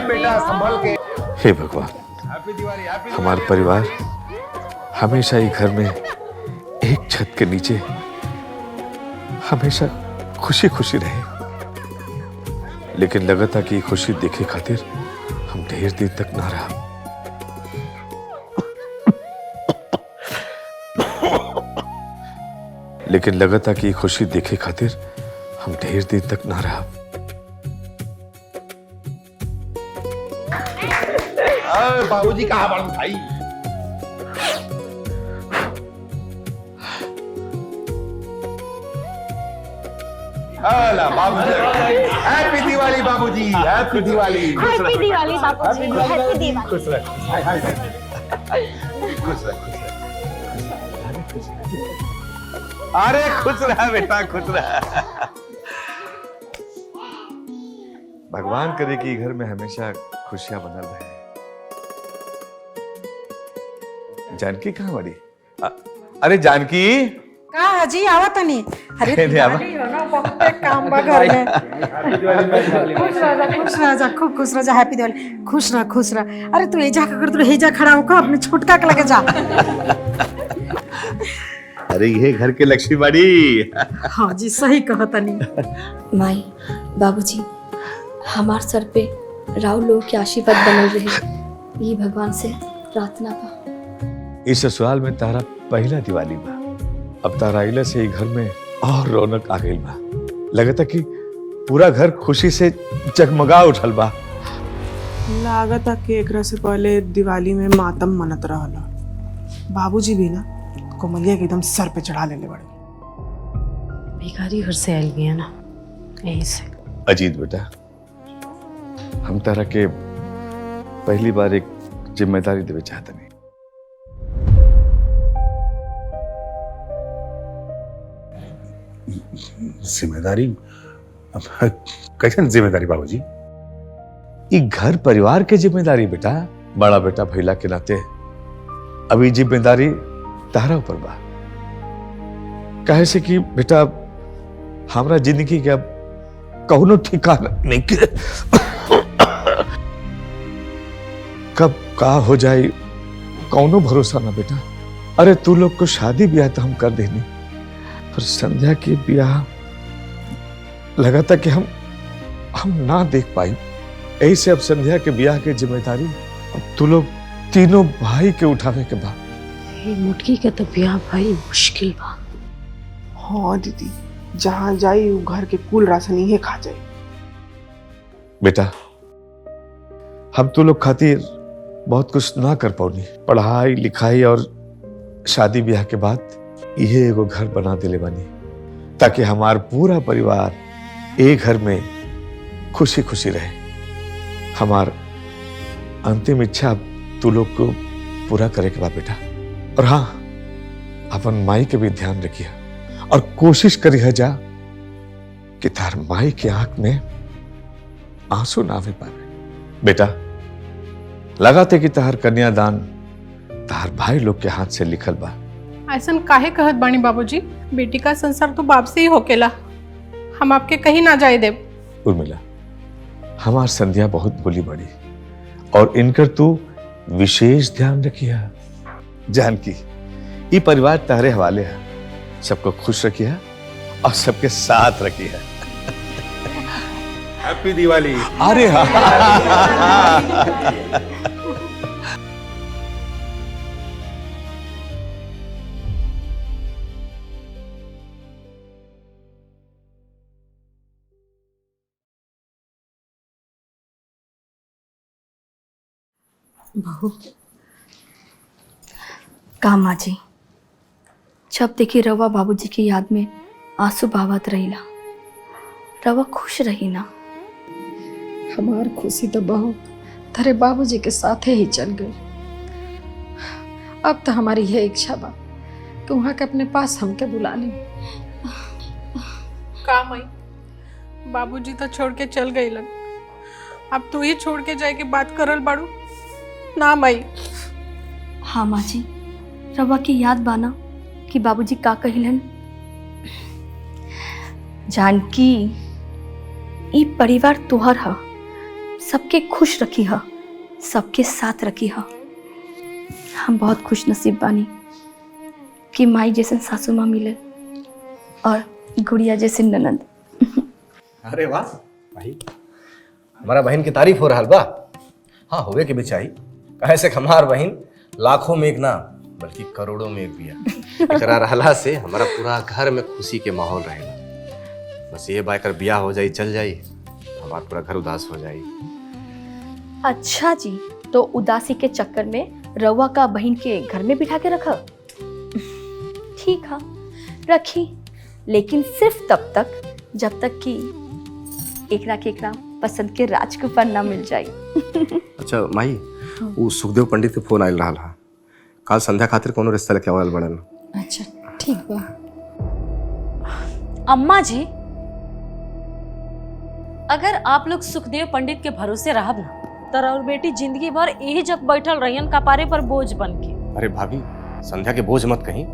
बेटा संभल के। हे भगवान, हमारा परिवार हमेशा ही घर में एक छत के नीचे हमेशा खुशी खुशी रहे, लेकिन लगा था कि खुशी देखे खातिर हम ढेर दिन तक ना रहा। लेकिन लगा था कि खुशी देखे खातिर हम ढेर दिन तक ना रहा। बाबूजी कहाँ बड़ा भाई? बाबूजी हैप्पी दिवाली, बाबूजी हैप्पी दिवाली। हैप्पी दिवाली बाबूजी, हैप्पी दिवाली। खुश रह, खुश रह। अरे खुश रहा बेटा, खुश रहा। भगवान करे कि घर में हमेशा खुशियां बनल रहे। जानकी कहाँ बड़ी? अरे जानकी का हाजी आवत नहीं। अरे दिवाली हो ना, बहुत काम बा घर में। खुश रह जा, खूब खुश रह जा। हैप्पी दिवाली। खुश रह। अरे तू एजा का कर, तू हेजा खड़ा होकर अपने छोटका के लगे जा। अरे ये घर के लक्ष्मी बड़ी। हाँ जी, सही कहा तनी। माई, बाबूजी, हमार सर पे राव लोग के आशीर्वाद बनल रहे, ये भगवान से प्रार्थना बा। इस ससुराल में तारा पहला दिवाली बा। अब तारा आइला से घर में और रौनक आ गई बा। लगता कि पूरा घर खुशी से जगमगा उठल बा। लागता कि एकरा से पहले दिवाली में मातम मनत रहला। बाबूजी भी ना कोमलिया के एकदम सर पे चढ़ा लेले बड़े। भिखारी घर से आयल बिया ना, यही से। अजीत बेटा, हम तारा के पहली बार एक जिम्मेदारी देवे चाहते नहीं। जिम्मेदारी? कैसे जिम्मेदारी बाबूजी? ये घर परिवार के जिम्मेदारी बेटा। बड़ा बेटा भैला के नाते अभी जिम्मेदारी तारा ऊपर बा। कहे से कि बेटा हमरा जिंदगी के अब कौनो ठिकाना नहीं के। कब का हो जाए कौनो भरोसा ना बेटा। अरे तू लोग को शादी ब्याह तो हम कर देनी, पर संध्या के ब्याह लगा था कि हम ना देख पाई। ऐसे अब संध्या के ब्याह की जिम्मेदारी अब तू लोग तीनों भाई के उठावे के बाद। मुटकी के तो ब्याह भाई मुश्किल बा। हाँ दीदी, जहाँ जाई वो घर के कुल राशन ही खा जाए। बेटा हम तू लोग खातिर बहुत कुछ ना कर पाऊनी। पढ़ाई लिखाई और शादी ब्याह के बाद यह एगो घर बना दिले बानी, ताकि हमार पूरा परिवार एक घर में खुशी खुशी रहे। हमार अंतिम इच्छा तू लोग को पूरा करे के बाद बेटा। और हाँ, अपन माई के भी ध्यान रखिए और कोशिश करिए जा कि तार माई की आंख में आंसू ना आवे पावे। बेटा लगाते कि तार कन्यादान तार भाई लोग के हाथ से लिखल बा। ऐसन काहे कहत बानी बाबूजी? बेटी का संसार तो बाप से ही होकेला, हम आपके कहीं ना जाए देव। उर्मिला, हमार संध्या बहुत बोली बड़ी और इनकर तू विशेष ध्यान रखिया। जानकी, ये परिवार तारे हवाले है। सबको खुश रखिया और सबके साथ रखिया। हैप्पी दिवाली। अरे हाँ। बहू, का माँ जी, जब देखी रवा बाबूजी की याद में आंसू बहावत रहीला। रवा खुश रही ना। हमार खुशी तो बहू तेरे बाबूजी के साथ ही चल गई। अब तो हमारी यह इच्छा बा कि वहाँ के अपने पास हमके बुला लें। का मई, बाबूजी तो छोड़ के चल गई लन, अब तू ही छोड़ के जाए के बात करल बाड़ू ना मई। हाँ माँ जी, रवा की याद बाना कि बाबूजी का कहिलन। जानकी, ई परिवार तोहर हा, सबके खुश रखी है, सबके साथ रखी है। हम बहुत खुश नसीब बानी कि माई जैसे सासू माँ मिले और गुड़िया जैसे ननद। अरे वाह भाई, हमारा बहन की तारीफ हो रहा बा। हाँ होवे के बेचाई, कहे से हमार बहन लाखों में एक ना बल्कि करोड़ों में एक बिया। एकरा रहला से हमारा पूरा घर में खुशी के माहौल रहेगा। बस ये बाकर बियाह हो जाई, चल जाई, हमारा पूरा घर उदास हो जाई। अच्छा जी, तो उदासी के चक्कर में रउआ का बहन के घर में बिठा के रखा? ठीक है, रखी, लेकिन सिर्फ तब तक जब तक कि एकरा के एकरा पसंद के राजकुमार ना मिल जाए। अच्छा माई, वो सुखदेव पंडित के फोन आयल रहा। काल संध्या खातिर कोनो रिश्ता लेके आवल बड़न। अच्छा ठीक बा। अम्मा जी, अगर आप लोग सुखदेव पंडित के भरोसे रहब ना तो और बेटी जिंदगी भर यही जब बैठल रहियन कपारे पर बोझ बन के। अरे भाभी, संध्या के बोझ मत कहीं।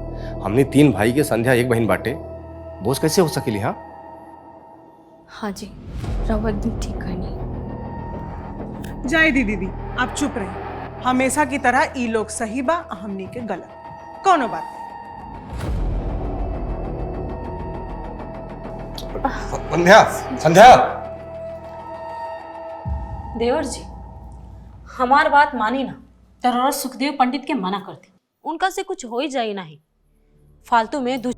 हमने 3 भाई के, संध्या एक बहन बाटे, बोझ कैसे हो सकेली? हाँ हाँ जी, रउआ एकदम ठीक कहनी। जाए दीदी, आप चुप रहे। हमेशा की तरह ई लोग सही बा, हमनी के गलत, कोनो बात नहीं। संध्या, संध्या। देवर जी, हमार बात मानी ना तो सुखदेव पंडित के मना कर दी। उनका से कुछ हो ही जाए नहीं, फालतू में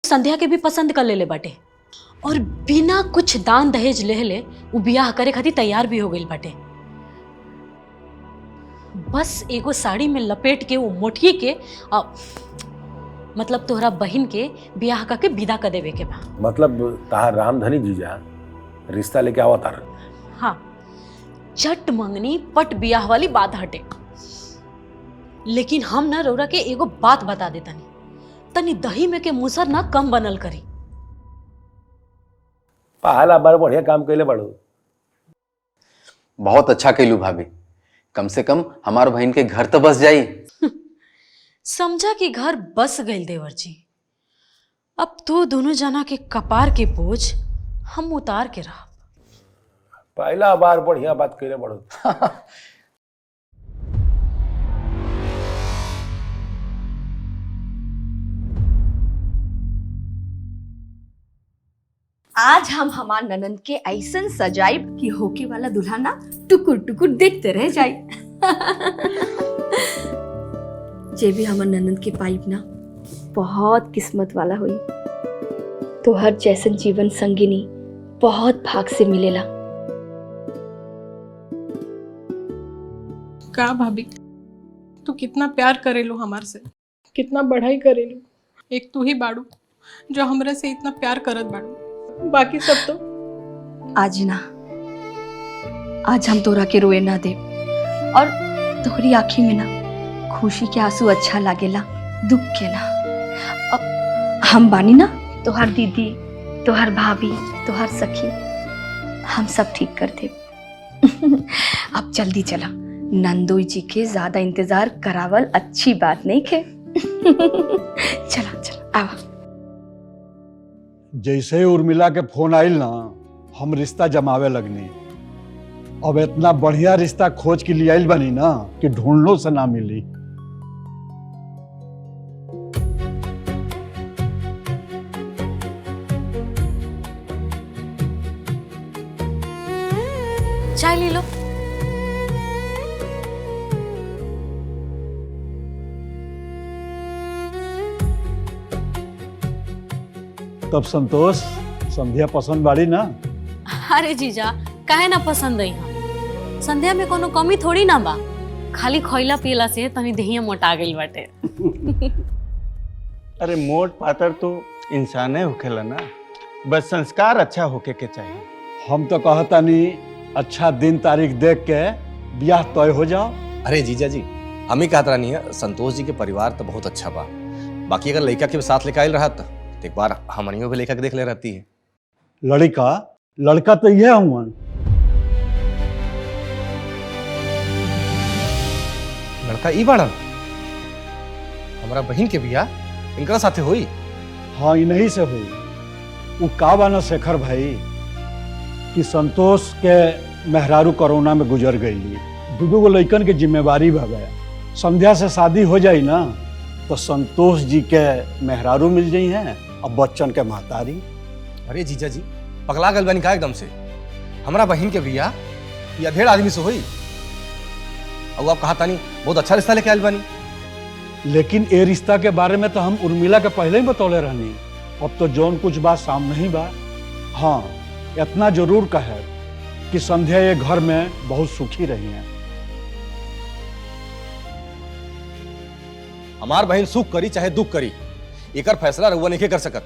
संध्या के भी पसंद कर ले बाटे और बिना कुछ दान दहेज ले वो बियाह करे खातिर तैयार भी हो गई बाटे। बस एगो साड़ी में लपेट के वो मोटकी के मतलब तोहरा बहन के बियाह करके विदा कर देवे के बा। मतलब तार रामधनी जीजा रिश्ता लेके आवा तार? हाँ, चट मंगनी पट बियाह वाली बात हटे। लेकिन हम ना रौरा के एगो बात बता देता नहीं, तनी दही में के मुसर ना कम बनल करी। पहला बार बढ़िया काम कैले बड़ो। बहुत अच्छा कैलू भाभी, कम से कम हमार बहन के घर तो बस जाई। समझा कि घर बस गई देवर जी। अब तो दोनों जना के कपार के बोझ हम उतार के रहा। पहला बार बढ़िया बात कैले बड़ो। आज हम हमार ननद के ऐसन सजाइब कि होके वाला दुल्हा ना टुकुर टुकुर देखते रह जाए। जे भी हमार ननद के पाइप ना बहुत किस्मत वाला हुई। तो हर जैसन जीवन संगिनी बहुत भाग से मिलेला। का भाभी तू कितना प्यार करेलू हमार से, कितना बढ़ाई करेलू। एक तू ही बाड़ू जो हमरे से इतना प्यार करत बाड़ू, बाकी सब तो आज ना, आज हम तोरा के रोए ना दे। और तोहरी आँखी में ना खुशी के आंसू अच्छा लागेला, दुख के ना। अब हम बानी ना, तोहर दीदी, तोहर भाभी, तोहर सखी, हम सब ठीक कर दे। अब जल्दी चला, नंदोई जी के ज्यादा इंतजार करावल अच्छी बात नहीं खे। चला चला आवा। जैसे ही उर्मिला के फोन आइल ना, हम रिश्ता जमावे लगनी। अब इतना बढ़िया रिश्ता खोज के लिए आइल बनी ना कि ढूंढलो से ना मिली। चाय ले लो। तब संतोष, संध्या पसंद बाड़ी ना? अरे जीजा, काहे ना पसंद आई हम। संध्या में कोनो कमी थोड़ी ना बा, खाली खइला पियला से तनी देहिया मोटा गइल बाटे। अरे मोट पातर तो इंसाने होखेला ना, बस संस्कार अच्छा होके के चाहिए। हम तो कहता नहीं, अच्छा दिन तारीख देख के ब्याह तय हो जाओ। अरे जीजा जी, हम ही कहत नहीं है, संतोष जी के परिवार तो बहुत अच्छा बा। बाकी अगर लड़का के साथ लेके आयल रहा तो एक बार हमनियों भी लेकर के देख ले रहती है। लड़का तो यह हूँ। लड़का ई बाड़न, हमारा बहन के बियाह इनका साथे हुई। हाँ, इन्हीं से हुई। वो का बाना शेखर भाई कि संतोष के मेहरारू कोरोना में गुजर गई, दो लड़कन के जिम्मेवारी भा गया। संध्या से शादी हो जाई ना तो संतोष जी के मेहरारू मिल जाई हैं और बच्चन के महतारी। अरे जीजा जी, पगला गल बनी का एकदम से। हमारा बहन के बियाह ये अधेड़ आदमी से हुई, और आप कहा तानी बहुत अच्छा रिश्ता लेके आयल बनी। लेकिन ये रिश्ता के बारे में तो हम उर्मिला के पहले ही बतौले रहनी। अब तो जौन कुछ बात सामने ही बा। हाँ, इतना जरूर कहे कि संध्या ये घर में बहुत सुखी रही है। हमार बहन सुख करी चाहे दुख करी, एकर फैसला रउआ नहीं कर सकत।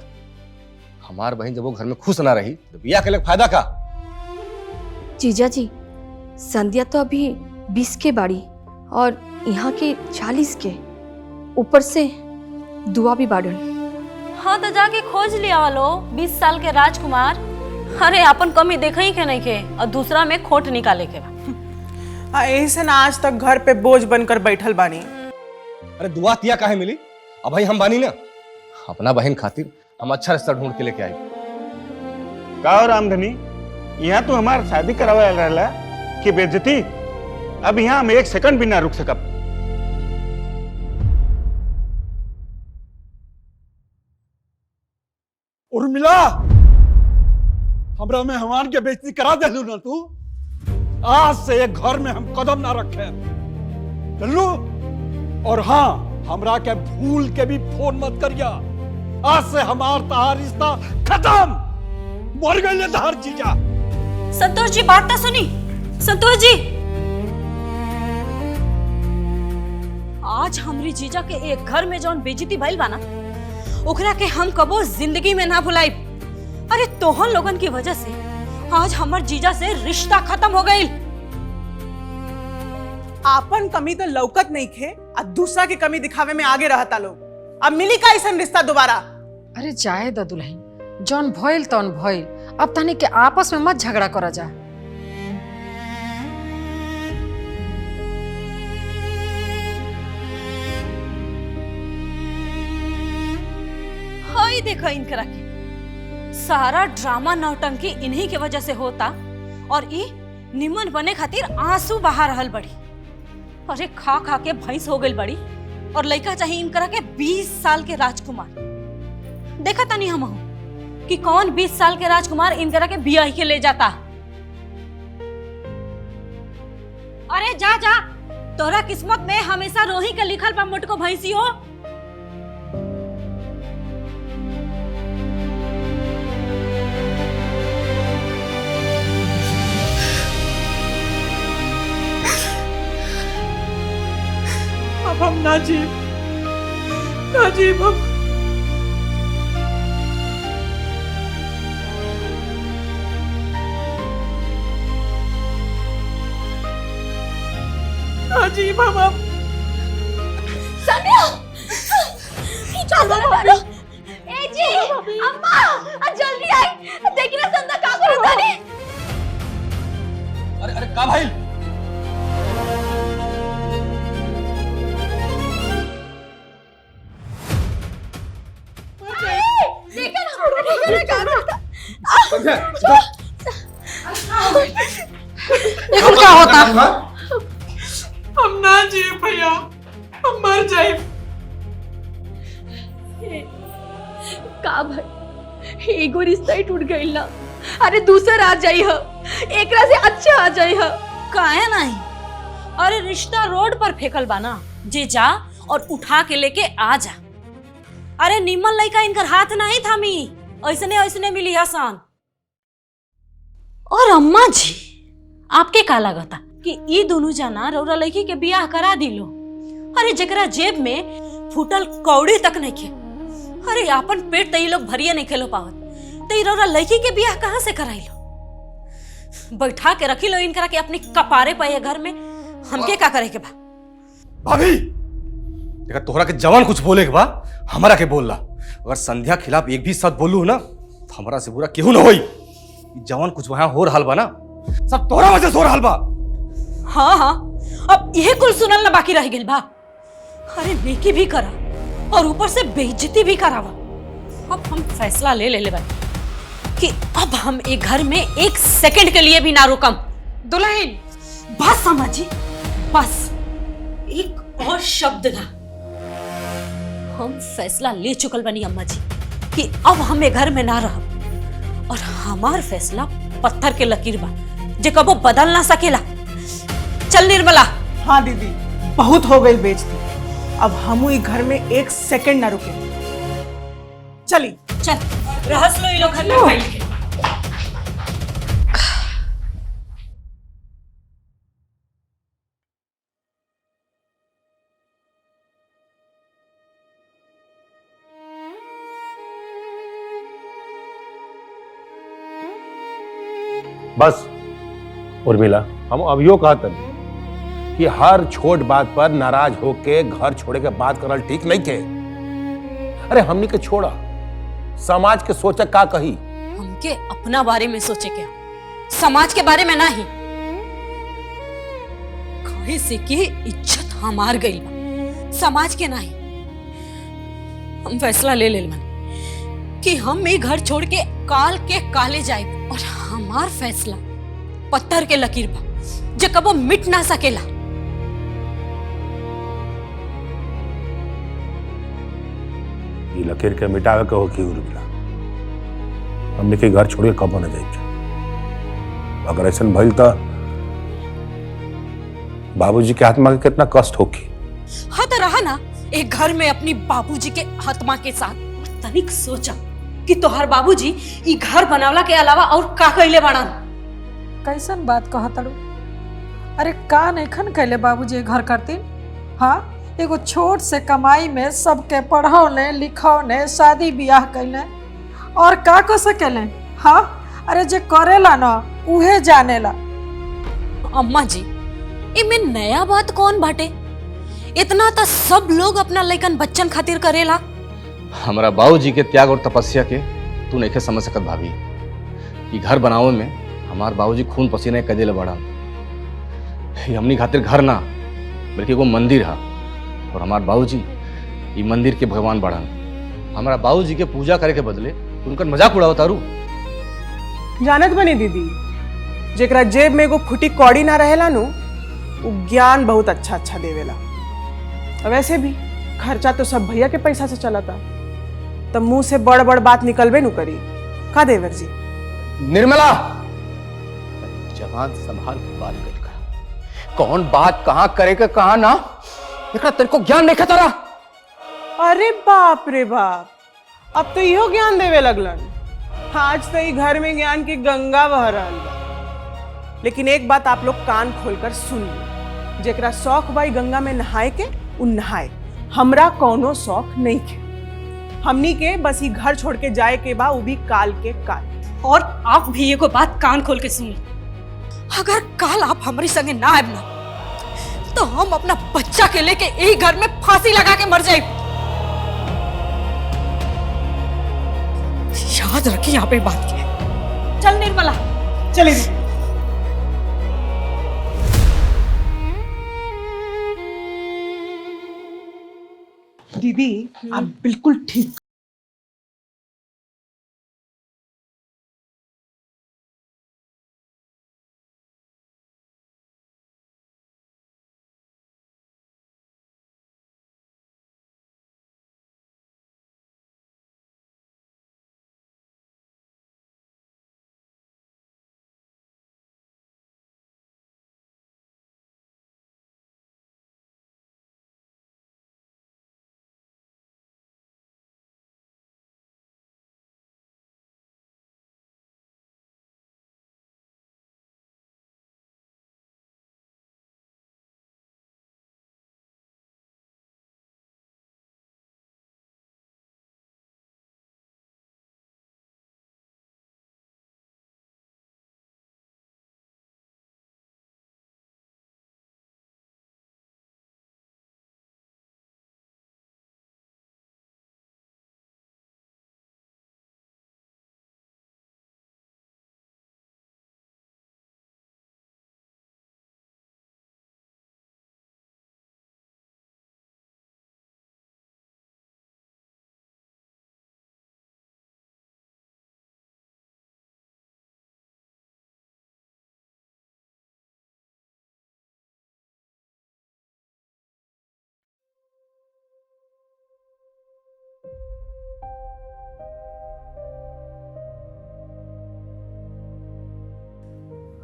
हमार बहन जब वो घर में खुश ना रही तो बियाह के लिए फायदा का? जीजा जी, संध्या तो अभी 20 के बाड़ी और यहाँ के 40 के, ऊपर से दुआ भी बाड़न। हाँ तो जाके खोज लिया वालो 20 साल के राजकुमार। अरे अपन कमी देखा ही के नहीं के और दूसरा में खोट निकाले के। यही से ना आज तक घर पे बोझ बनकर बैठल बानी। अरे दुआ तिया काहे मिली? अब भाई हम बानी ना, अपना बहन खातिर हम अच्छा रिश्ता ढूंढ के लेके आए। का रामधनी, यहाँ तो हमार शादी करावे रहला कि बेइज्जती? अब यहाँ हम एक सेकंड भी ना रुक सकब। उर्मिला, हमरा मेहमान के बेइज्जती करा देलू ना तू। आज से एक घर में हम कदम ना रखे चलू। और हाँ, हमरा के भूल के भी फोन मत करिया। आज से हमार तहार रिश्ता खत्म। मर गए तहार जीजा। संतोष जी, बात तो सुनी। संतोष जी, आज हमरी जीजा के एक घर में जौन बेइज्जती भइल बा ना, ओकरा के हम कबो जिंदगी में ना भुलाई। अरे तोहन लोगन की वजह से आज हमर जीजा से रिश्ता खत्म हो गई। आपन कमी तो लौकत नहीं खे और दूसरा की कमी दिखावे में आगे रहता लोग। अब मिली का ऐसा रिश्ता दोबारा? अरे जाए द दुल्हन, जौन भइल तौन भइल। अब तनी के आपस में मत झगड़ा करा जा। हाय देखो इनकरा के, सारा ड्रामा नौटंकी इन्हीं के वजह से होता और ई निमन बने खातिर आंसू बहा रहल बड़ी। अरे खा खा के भैंस हो गई बड़ी और लड़का चाहिए इनकरा के 20 साल के राजकुमार। देखा था नहीं हम कि कौन 20 साल के राजकुमार इनकरा के बियाह के ले जाता। अरे जा जा, तोरा किस्मत में हमेशा रोही के लिखल बा मोटको भैंसी हो। ना जी, ना जी हम ना जी हम सानिया चलो मारो। ए जी अम्मा जल्दी आई, देखी ना संदा का करता नी। अरे अरे का भाई? देखा ना क्या करता। देखो क्या होता। हम ना जिए भैया, हम मर जाए। का भाई एगो रिश्ता ही टूट गइल ना, अरे दूसर आ जाई ह, एकरा से अच्छा आ जाई ह। काहे नहीं? अरे रिश्ता रोड पर फेंकल बा ना, जे जा और उठा के लेके आ जा। अरे निमन लड़का इनकर हाथ नहीं थामी, ऐसने ऐसने मिली हसन। और अम्मा जी आपके का लगता कि ई दोनों जना रौरा लड़की के बियाह करा दिलो? अरे जकरा जेब में फूटल कौड़ी तक नहीं खे, अरे अपन पेट तई लोग भरिए नहीं खेलो पावत, तई रौरा लड़की के बियाह कहाँ से कराइलो? बैठा के रखी लो इनकरा के अपनी कपारे पे घर में, हमके का करे के बा? भाभी देखा तोहरा के जवान कुछ बोले के बा हमारा के बोल ला। अगर संध्या खिलाफ एक भी शब्द बोलू ना तो हमारा से बुरा केहू ना होई। जवान कुछ वहां हो रहल बा ना, सब तोहरा वजह से हो रहल बा। हाँ हाँ, अब यह कुल सुनल ना बाकी रह गइल बा। अरे नेकी भी करा और ऊपर से बेइज्जती भी करावा। अब हम फैसला ले ले बानी कि अब हम एक घर में एक सेकंड के लिए भी ना रुकम। दुल्हन बस अम्मा जी, बस एक और शब्द ना। हम फैसला ले चुकल बनी अम्मा जी कि अब हम एक घर में ना रहब, और हमार फैसला पत्थर के लकीर बा जे कबो बदल ना सकेला। चल निर्मला। हाँ दीदी, बहुत हो गई बेइज्जती, अब हम ही घर में एक सेकंड ना रुके। चली चल रहस लो, ये लोग घर में बैठ के। बस उर्मिला, हम अभियो कहते कि हर छोट बात पर नाराज होके घर छोड़े के बात करल ठीक नहीं के। अरे हमनी के छोड़ा, समाज के सोचा का कही। हमके अपना बारे में सोचे क्या, समाज के बारे में नहीं। कहे से कि इज्जत हमार गई बा, समाज के नहीं। हम फैसला ले ले मन कि हम ये घर छोड़ के काल के काले जाए, और हमार फैसला पत्थर के लकीर बा जे कबो मिट ना सकेला। ये लकीर के मिटावे के हो की उर्मिला, हमने के घर छोड़ के कबो न जाए। अगर ऐसा भइल तो बाबूजी के आत्मा के कितना कष्ट होगी। हाँ तो रहा ना एक घर में अपनी बाबूजी के आत्मा के साथ, और तनिक सोचा कि तोहर बाबूजी ई घर बनावला के अलावा और का कइले बाड़न। कैसन बात कहतड़ू? अरे का नैखन कैले बाबूजी घर करती? हाँ, एगो छोट से कमाई में सबके पढ़ौले लिखौले शादी ब्याह कैले, और का कर सकेले? हाँ, अरे जे करेला ना उहे जानेला। अम्मा जी इमे नया बात कौन बाटे? इतना तो सब लोग अपना लइकन बच्चन खातिर करेला। हमारा बाबूजी के त्याग और तपस्या के तू नहीं समझ सकत भाभी। ये घर बनावे में हमार बाबूजी खून पसीने कर दिले बड़ा। हमनी खातिर घर ना बल्कि एगो मंदिर है, और हमार बाबूजी ये मंदिर के भगवान बढ़न। हमारा बाबूजी के पूजा करे के बदले उनका मजाक उड़ावत तारू। जानत बनी दीदी, जेकरा जेब में एगो फुटी कौड़ी ना रहेला नु, वो ज्ञान बहुत अच्छा अच्छा देवेला। वैसे भी खर्चा तो सब भैया के पैसा से चला था, तब मुंह से बड़ बड़ बात निकलबे नु करी। का देवर जी? निर्मला, जवान संभाल के बात कर, कौन बात कहां करेगा कहां ना, एकरा तेरे को ज्ञान नहीं खतरा। अरे बाप रे बाप, अब तो इहो ज्ञान देवे लगलन। आज तो ये घर में ज्ञान की गंगा बह रहल बा। लेकिन एक बात आप लोग कान खोलकर सुन लो, जेकरा शौक बाई गंगा में नहाए के, उ नहाए। हमरा कौनो शौक नहीं खे। हमनी के बस ही घर छोड़ के जाए के बा, वो भी काल के काल। और आप भी एगो बात कान खोल के सुनी, अगर काल आप हमारी संगे ना आए ना तो हम अपना बच्चा के लेके यही घर में फांसी लगा के मर जाए। याद रखिए यहाँ पे बात की। चल निर्मला चले दीदी, आप बिल्कुल ठीक।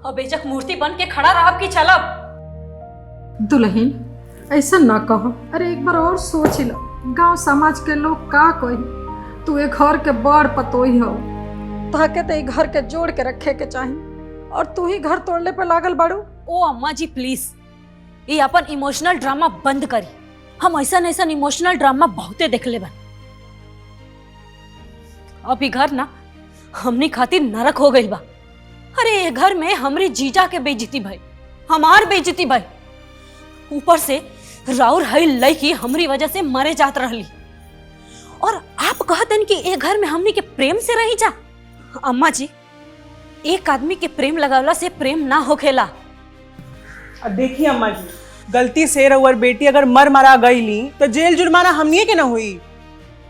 अब बेचक मूर्ति बन के खड़ा रहा कि चलब। दुल्हन ऐसा ना कहो। अरे एक बार और सोच लो, गांव समाज के लोग का कही, तू एक घर के बड़ पतोही हो, ताके तो घर के जोड़ के रखे के चाहिए और तू ही घर तोड़ने पे लागल बाड़ू। ओ अम्मा जी प्लीज, ये अपन इमोशनल ड्रामा बंद करी। हम ऐसा इमोशनल ड्रामा बहुते देखले बन। अब ये घर ना हमनी खातिर नरक हो गई बा। अरे ये घर में हमरी जीजा के बेइज्जती भाई, हमार बेइज्जती भाई, ऊपर से राउर हई लड़की हमरी वजह से मरे जात रहली और आप कहतन कि ये घर में हमनी के प्रेम से रही जा। अम्मा जी, एक आदमी के प्रेम लगावला से प्रेम ना होखेला। देखिए अम्मा जी, गलती से रउर बेटी अगर मरा गईली तो जेल जुर्माना हमनिए के ना हुई।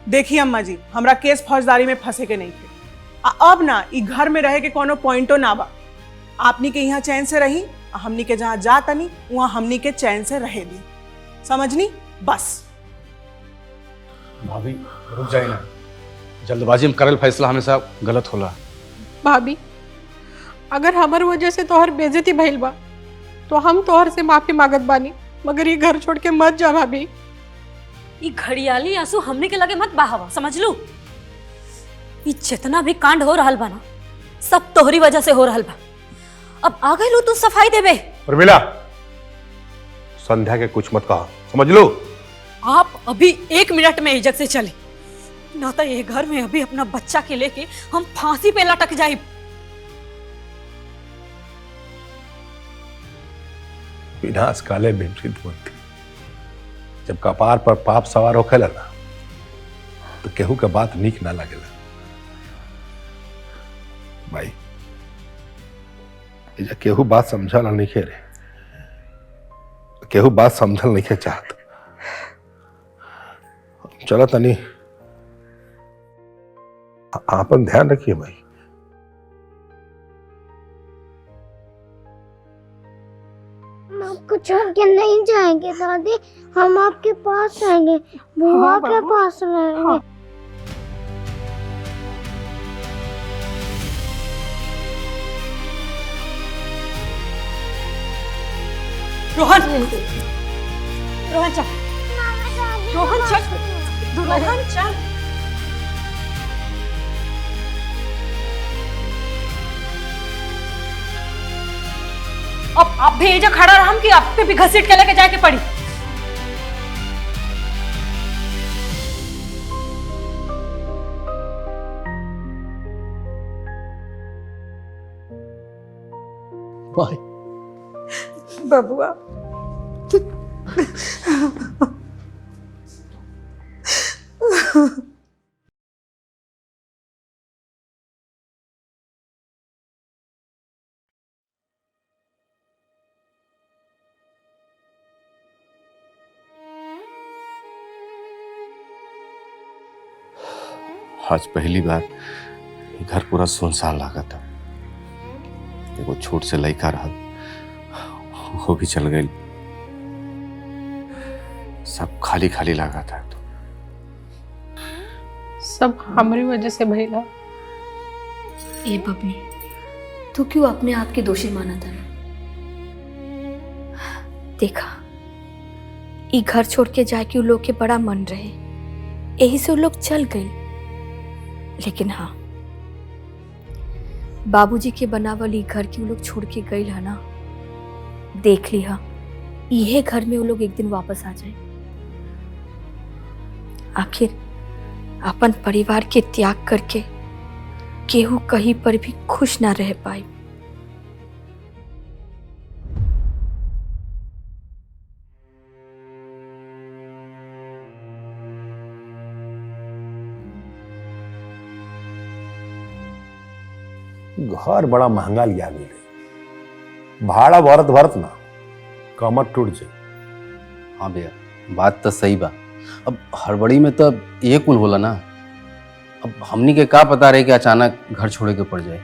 देखिए अम्मा जी, हमरा केस फौजदारी में फंसे के नहीं थे। अब ना ई घर में रहे के कोनो पॉइंटो ना बा। आपनी के यहाँ चैन से रही, हमनी के जहाँ जा तनी वहाँ हमनी के चैन से रहे दी, समझनी? बस भाभी रुक जाए ना, जल्दबाजी में करल फैसला हमेशा गलत होला। भाभी, अगर हमार वजह से तोहर बेइज्जती भइल बा तो हम तोहर से माफी मांगत बानी, मगर ये घर छोड़ के मत जा भाभी। ये घड़ियाली आंसू हमने के लगे मत बहावा, समझ लू? ये जितना भी कांड हो रहल बा ना, सब तोहरी वजह से हो रहल बा। अब आ गए लो तू सफाई देबे। उर्मिला, संध्या के कुछ मत कहा, समझ लो? आप अभी 1 मिनट में इज्जत से चले, ना तो ये घर में अभी अपना बच्चा के लेके हम फांसी पे लटक जाए। विनाश काले विपरीत बुद्धि, जब कपार पर पाप सवार होखेला ना तो केहू के बात नीक ना लगेला। भाई एजा केहू बात समझल नहीं खे रे, केहू बात समझल नहीं खे चाहत। चलो तनी आपन ध्यान रखिए भाई। हम आपको छोड़ के नहीं जाएंगे दादी, हम आपके पास आएंगे, बुआ के पास रहेंगे। रोहन, रोहन चल, रोहन चल, रोहन चल। अब आप भी एजा खड़ा रहा कि आप पे भी घसीट के लेके जाके पड़ी। बाय। बबुआ आज पहली बार ये घर पूरा सुनसान लगा था। एगो छोट से लड़का रहा, वो भी चल गई। सब खाली खाली लगा था। तो सब हमारी वजह से भइला। ए बबनी, तू क्यों अपने आप के दोषी माना था? देखा, ई घर छोड़ के जाके उन लोग के बड़ा मन रहे, यही से उन लोग चल गए। लेकिन हाँ, बाबूजी के बनावल ई घर के वो लोग छोड़ के गई है ना, देख लिया यह घर में वो लोग एक दिन वापस आ जाए। आखिर अपन परिवार के त्याग करके केहू कहीं पर भी खुश ना रह पाए। घर बड़ा महंगा लिया मिले, भाड़ा भरत भरत ना कमर टूट जाए। हाँ भैया, बात तो सही बा। अब हड़बड़ी में तो ये कुल होला ना। अब हमनी के का पता रहे कि अचानक घर छोड़े के पड़ जाए।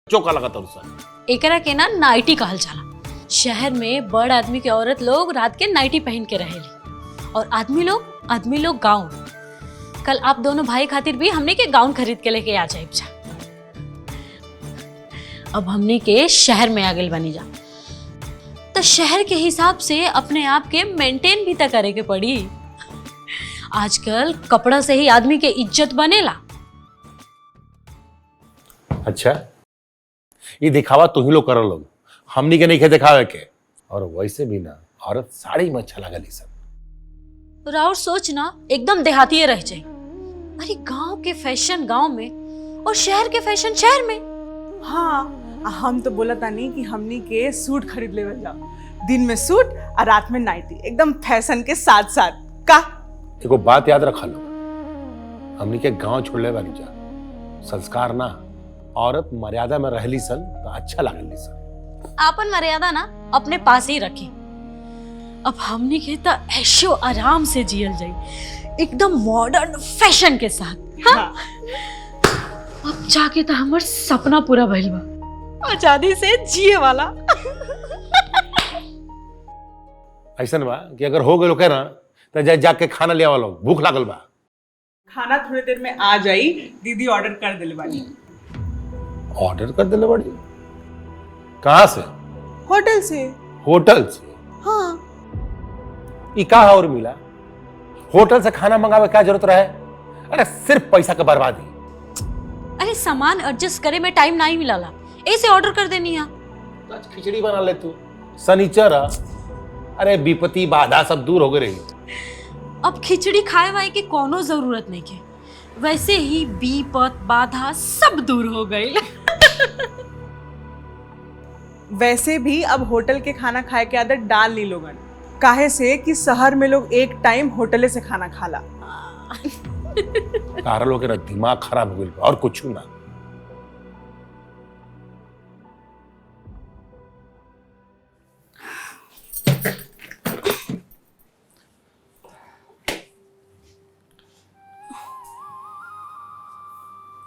चौका लगा था उससे। एकरा के ना नाइटी कहल जाला। शहर में बड़ आदमी के औरत लोग रात के नाइटी पहन के रहेली, और आदमी लोग गाउन। कल आप दोनों भाई खातिर भी हमने के गाउन खरीद के लेके आ जाए। अब हमने के शहर में आ गए बनी जा, तो शहर के हिसाब से अपने आप के मेंटेन भी तो करे के पड़ी। आजकल कपड़ा से ही आदमी के इज्जत बनेला। अच्छा, ये दिखावा तू ही लोग कर लोग, हमनी के नहीं के दिखावे के। और वैसे भी ना, औरत साड़ी में अच्छा लगल सब। राउर सोच ना एकदम देहाती रह जाए। अरे गांव के फैशन गांव में और शहर के फैशन शहर में। हाँ, हम तो बोला था नहीं कि हमनी के सूट खरीद ले जाओ। दिन में सूट और रात में नाइटी, एकदम फैशन के साथ साथ। का एगो बात याद रखा लो, हमनी के गांव छोड़ले बानी जा। संस्कार ना, औरत मर्यादा में रहली सन तो अच्छा लागली सन। आपन मर्यादा ना अपने पास ही रखे। अब हमने के तो ऐशो आराम से जियल जाई, एकदम मॉडर्न फैशन के साथ। हाँ? अब जाके तो हमार सपना पूरा भइल बा, आजादी से जिए वाला। ऐसा बा कि अगर हो गए लोग ना तो जाके खाना ले आवा लोग, भूख लागल बा। खाना थोड़ी देर में आ जाई, दीदी ऑर्डर कर दिले बानी। ऑर्डर कर दिले बड़ी? कहाँ से? होटल से। होटल से? हाँ। ये कहा और मिला? होटल से खाना मंगावे क्या जरूरत रहे? अरे सिर्फ पैसा का बर्बादी। अरे सामान एडजस्ट करे में टाइम नहीं मिला, ऐसे ऑर्डर कर देनी है। आज खिचड़ी बना ले तू, सनीचर। अरे विपत्ति बाधा सब दूर हो गई। अब खिचड़ी खाए वाए की कोनो जरूरत नहीं के, वैसे ही विपत बाधा सब दूर हो गई। वैसे भी अब होटल के खाना खाए के आदत डाल ली लोगन, काहे से कि शहर में लोग एक टाइम होटले से खाना खाला। तारा लोग के दिमाग खराब हो गई और कुछ ना।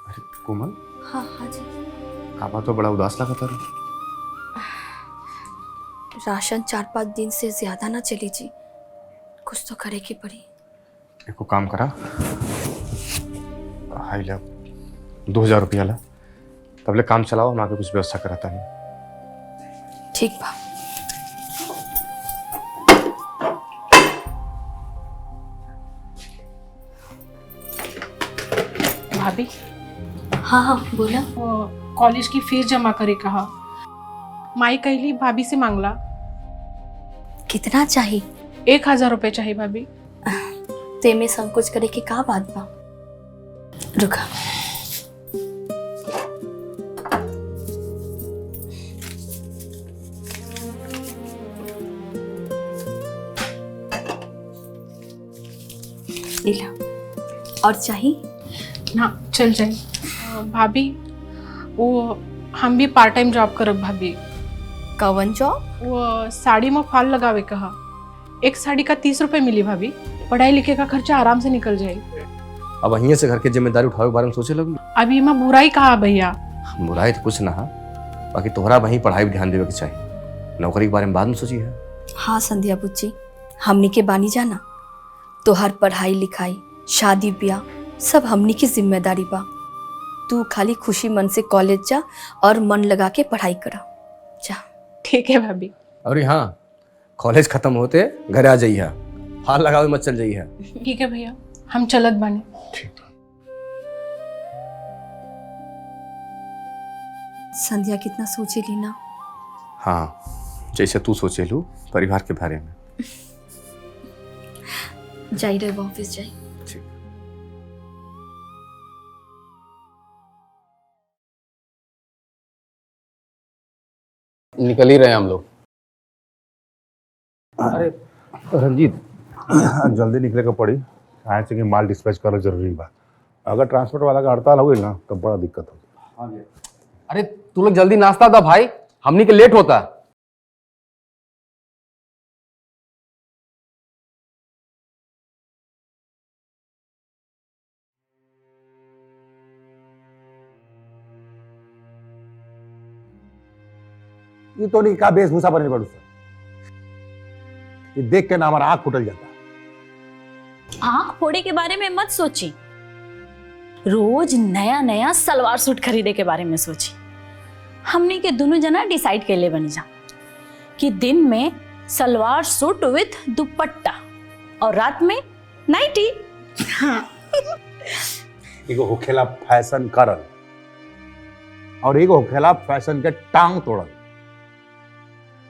अरे कोमल, हाँ हाँ जी। काबा तो बड़ा उदास लगा था। राशन 4-5 दिन से ज्यादा ना चली जी, कुछ तो करे की पड़ी। एको काम करा, हाई ला 2000 रुपया ला, तबले काम चलाओ, हम आगे कुछ व्यवस्था कराता नहीं। ठीक बा। भाभी। हाँ हाँ बोला। कॉलेज की फीस जमा करे कहा, माई कहली भाभी से मांगला। कितना चाहिए? 1000 रुपए चाहिए भाभी। ते में संकोच करे के का बात बा। रुका। लीला और चाहिए ना चल जाए भाभी, वो हम भी पार्ट टाइम जॉब करब भाभी। कवन जॉब? वो साड़ी में फॉल लगावे कहा, एक साड़ी का 30 रुपए मिली भाभी, पढ़ाई लिखे का खर्चा आराम से निकल जाए। अब वहीं से घर की जिम्मेदारी उठावे के बारे में सोचे लगी। अभी मैं बुराई कहा भैया। बुराई तो कुछ ना है, बाकी तोहरा वहीं पढ़ाई भी ध्यान देवे के चाहिए, नौकरी के बारे में बाद में सोची है। हाँ संध्या बुच्ची, हमनी के बानी जाना, तोहर पढ़ाई लिखाई शादी ब्याह सब हमनी की जिम्मेदारी बा। तू खाली खुशी मन से कॉलेज जा और मन लगा के पढ़ाई करा जा। ठीक है भाभी। और हाँ, कॉलेज खत्म होते घर आ जाइए, हाल लगावे मत चल जाइए। ठीक है भैया, हम चलत बानी। संध्या कितना सोची ली ना। हाँ, जैसे तू सोचे लू परिवार के बारे में। जाई रहे ऑफिस जाई। निकल ही रहे हैं हम लोग। अरे रंजीत, जल्दी निकले का पड़ी, कहाँ से कि माल डिस्पैच करना जरूरी बा। अगर ट्रांसपोर्ट वाला का हड़ताल हो गई ना तो बड़ा दिक्कत हो। अरे तू लोग जल्दी नाश्ता था भाई, हमनी के लेट होता। ये तो नहीं का वेशभूषा बने पड़ू सर, ये देख के ना हमारा आँख फुटल जाता। आँख फोड़े के बारे में मत सोची, रोज नया नया सलवार सूट खरीदे के बारे में सोची। हमने के दोनों जना डिसाइड कर ले बनी जा कि दिन में सलवार सूट विथ दुपट्टा और रात में नाइटी। एगो होखेला फैशन करल और एगो होखेला फैशन के टांग तोड़ल।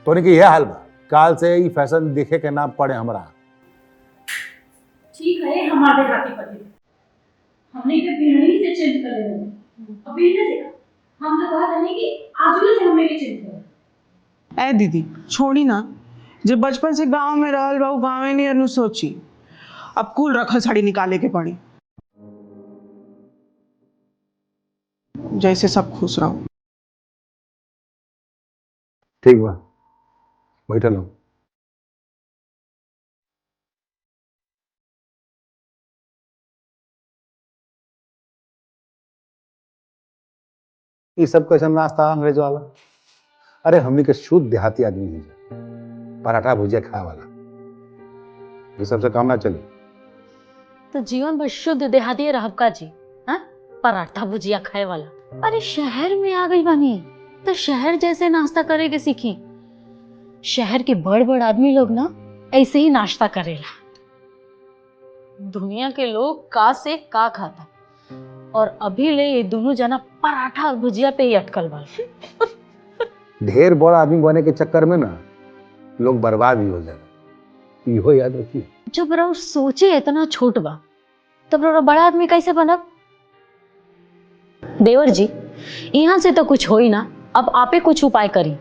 तो नहीं कि यह हाल बा, काल से ही फैशन देखे के ना पड़े हमरा। ठीक है, हमारे हाथी पति हमने के बिरहनी से चेंज कर लेना। अभी ने देखा हम तो कहा था कि आजू से हमें भी चेंज कर। ए दीदी छोड़ी ना, जब बचपन से गांव में रहल बा, गांव में नहीं अनु सोची, अब कुल रखल साड़ी निकाले के पड़ी। जैसे सब खुश रहो। ठीक बा, बैठल हूँ। ये सब कैसा नाश्ता अंग्रेज वाला? अरे हमनी के शुद्ध देहाती आदमी है, पराठा भुजिया खाए वाला, ये सबसे काम ना चले। तो जीवन भर शुद्ध देहाती रहब का जी? हाँ, पराठा भुजिया खाए वाला। अरे शहर में आ गई बानी तो शहर जैसे नाश्ता करे के सीखी। शहर के बड़ बड़ आदमी लोग ना ऐसे ही नाश्ता करेला। दुनिया के लोग का से का खाता और अभी ले ये दोनों जना पराठा और भुजिया पे ही अटकल बा। ढेर बड़ा आदमी बने के चक्कर में ना लोग बर्बाद भी हो जाए, इहो याद रखिए। जब रहो सोचे इतना छोट बा तब रहो बड़ा आदमी कैसे बनब? देवर जी, यहाँ से तो कुछ हो ही ना, अब आपे कुछ उपाय करी।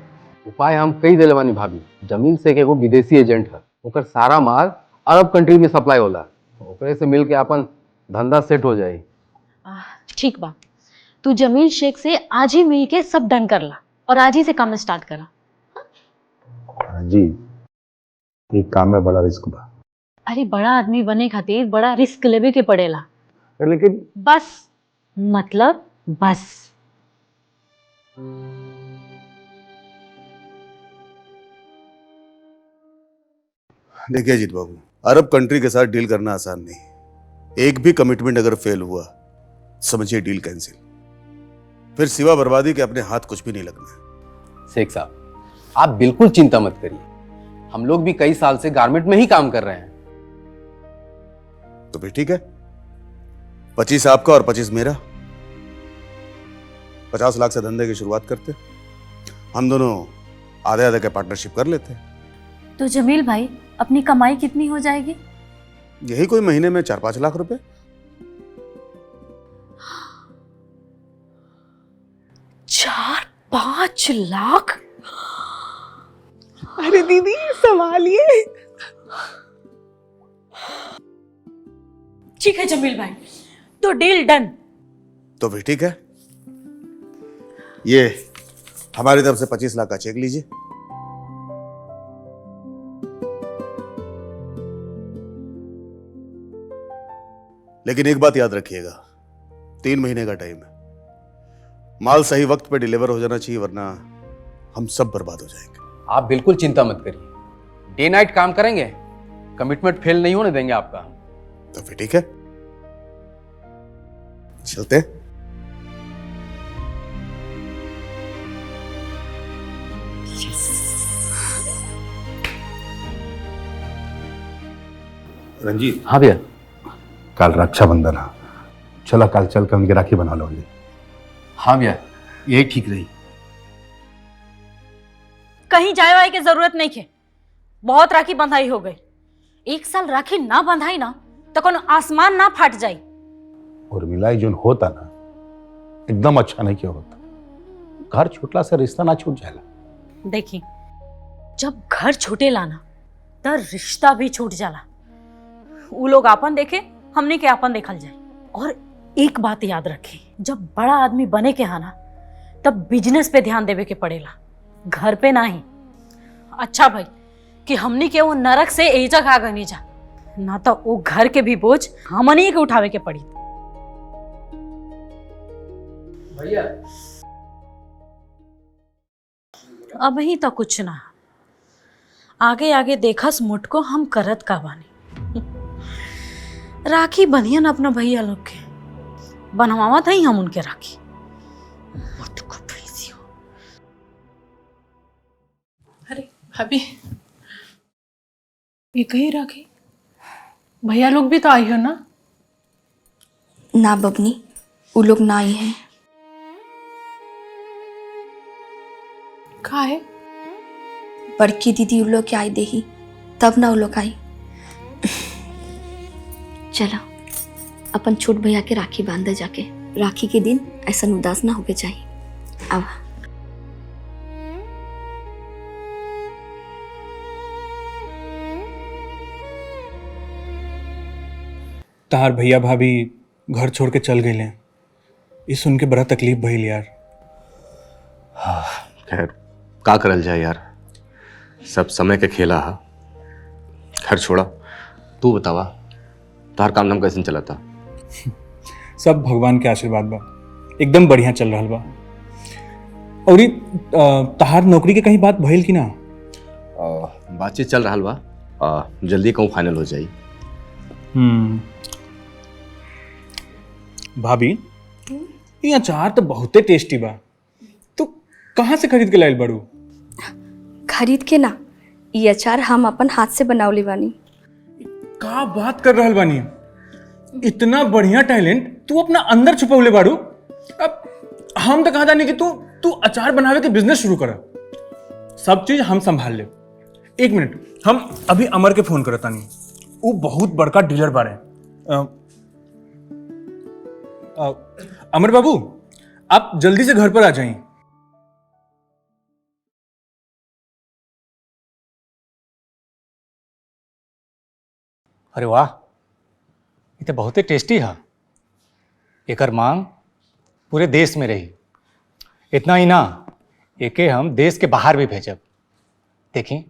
उपाय हम कई दिले बानी भाभी। जमीन से एगो विदेशी एजेंट है, ओकर सारा माल अरब कंट्री में सप्लाई होला, ओकरे से मिल के अपन धंधा सेट हो जाए। ठीक बा, तू जमील शेख से आज ही मिल के सब डन कर ला और आज ही से काम स्टार्ट करा। जी, ये काम में बड़ा रिस्क बा। अरे बड़ा आदमी बने खातिर बड़ा रिस्क लेवे के पड़ेला। लेकिन बस मतलब बस। देखिए अजीत बाबू, अरब कंट्री के साथ डील करना आसान नहीं। एक भी कमिटमेंट अगर फेल हुआ समझिए डील कैंसिल, फिर सिवा बर्बादी के अपने हाथ कुछ भी नहीं लगना। शेख साहब, आप बिल्कुल चिंता मत करिए, हम लोग भी कई साल से गारमेंट में ही काम कर रहे हैं। तो फिर ठीक है, 25 आपका और 25 मेरा, 50 लाख से धंधे की शुरुआत करते, हम दोनों आधे आधे के पार्टनरशिप कर लेते। तो जमील भाई, अपनी कमाई कितनी हो जाएगी? यही कोई महीने में 4-5 लाख रुपए। 4-5 लाख? अरे दीदी संभालिए। ठीक है जमील भाई, तो डील डन। तो फिर ठीक है, ये हमारी तरफ से 25 लाख का चेक लीजिए। लेकिन एक बात याद रखिएगा, 3 महीने का टाइम है। माल सही वक्त पे डिलीवर हो जाना चाहिए, वरना हम सब बर्बाद हो जाएंगे। आप बिल्कुल चिंता मत करिए, डे नाइट काम करेंगे, कमिटमेंट फेल नहीं होने देंगे आपका। तो फिर ठीक है, चलते हैं। रंजीत, हाँ भैया। कल रक्षाबंधन है, चला कल चल के उनकी राखी बना लो। हाँ भैया, यही ठीक रही। कहीं जाए वाए की जरूरत नहीं है, बहुत राखी बंधाई हो गई। 1 साल राखी ना बंधाई ना तो कौन आसमान ना फट जाई। और मिलाई जो होता ना एकदम अच्छा नहीं क्या होता। घर छूटला से रिश्ता ना छूट जाएगा। देखी, जब घर छूटे लाना तो रिश्ता भी छूट जाला। वो लोग आपन देखे, हमने के आपन देखल जाए। और एक बात याद रखे, जब बड़ा आदमी बने के हाना तब बिजनेस पे ध्यान देवे के पड़ेला, घर पे नहीं। अच्छा भाई कि हमनी के वो नरक से एजा खा गनी जा, ना तो वो घर के भी बोझ हमनी के उठावे के पड़ी। भैया अब ही तो कुछ ना, आगे आगे देखस मुटको हम करत का बानी। राखी बनियन अपना भैया लोग के, बनवावा था ही हम उनके राखी। अरे भाभी, ये कहीं राखी? भैया लोग भी तो आई हो ना? ना बबनी, वो लोग ना आई हैं। कहाँ है? बड़की दीदी उन लोग के आई देही, तब ना वो लोग आई। चलो अपन छोट भैया के राखी बांधे जाके। राखी के दिन ऐसा उदास ना होके चाहिए। अब तार भैया भाभी घर छोड़ के चल गए, ये सुन के बड़ा तकलीफ भइल यार। खैर का करल जाए यार, सब समय के खेला हा। घर छोड़ा, तू बतावा तार काम नाम कैसे चला था? सब भगवान के आशीर्वाद बा, एकदम बढ़िया चल रहा बा। और तहार नौकरी के कहीं बात भइल कि ना? बातचीत चल रहा बा, जल्दी कहूँ फाइनल हो जाई। भाभी, ये अचार तो बहुते टेस्टी बा, तो कहाँ से खरीद के लाइल बड़ू? खरीद के ना, ये अचार हम अपन हाथ से बनावली बानी। का बात कर रहल बानी? इतना बढ़िया टैलेंट तू अपना अंदर छुपौले बाड़ू। अब हम तो कहा जानी कि तू अचार बनावे के बिजनेस शुरू कर। सब चीज हम संभाल ले। 1 मिनट, हम अभी अमर के फोन करता नहीं, वो बहुत बड़का डीलर बारे। अमर बाबू, आप जल्दी से घर पर आ जाइए। अरे वाह, ये तो बहुत ही टेस्टी है। एकर मांग पूरे देश में रही। इतना ही ना, एके हम देश के बाहर भी भेजब। देखिए,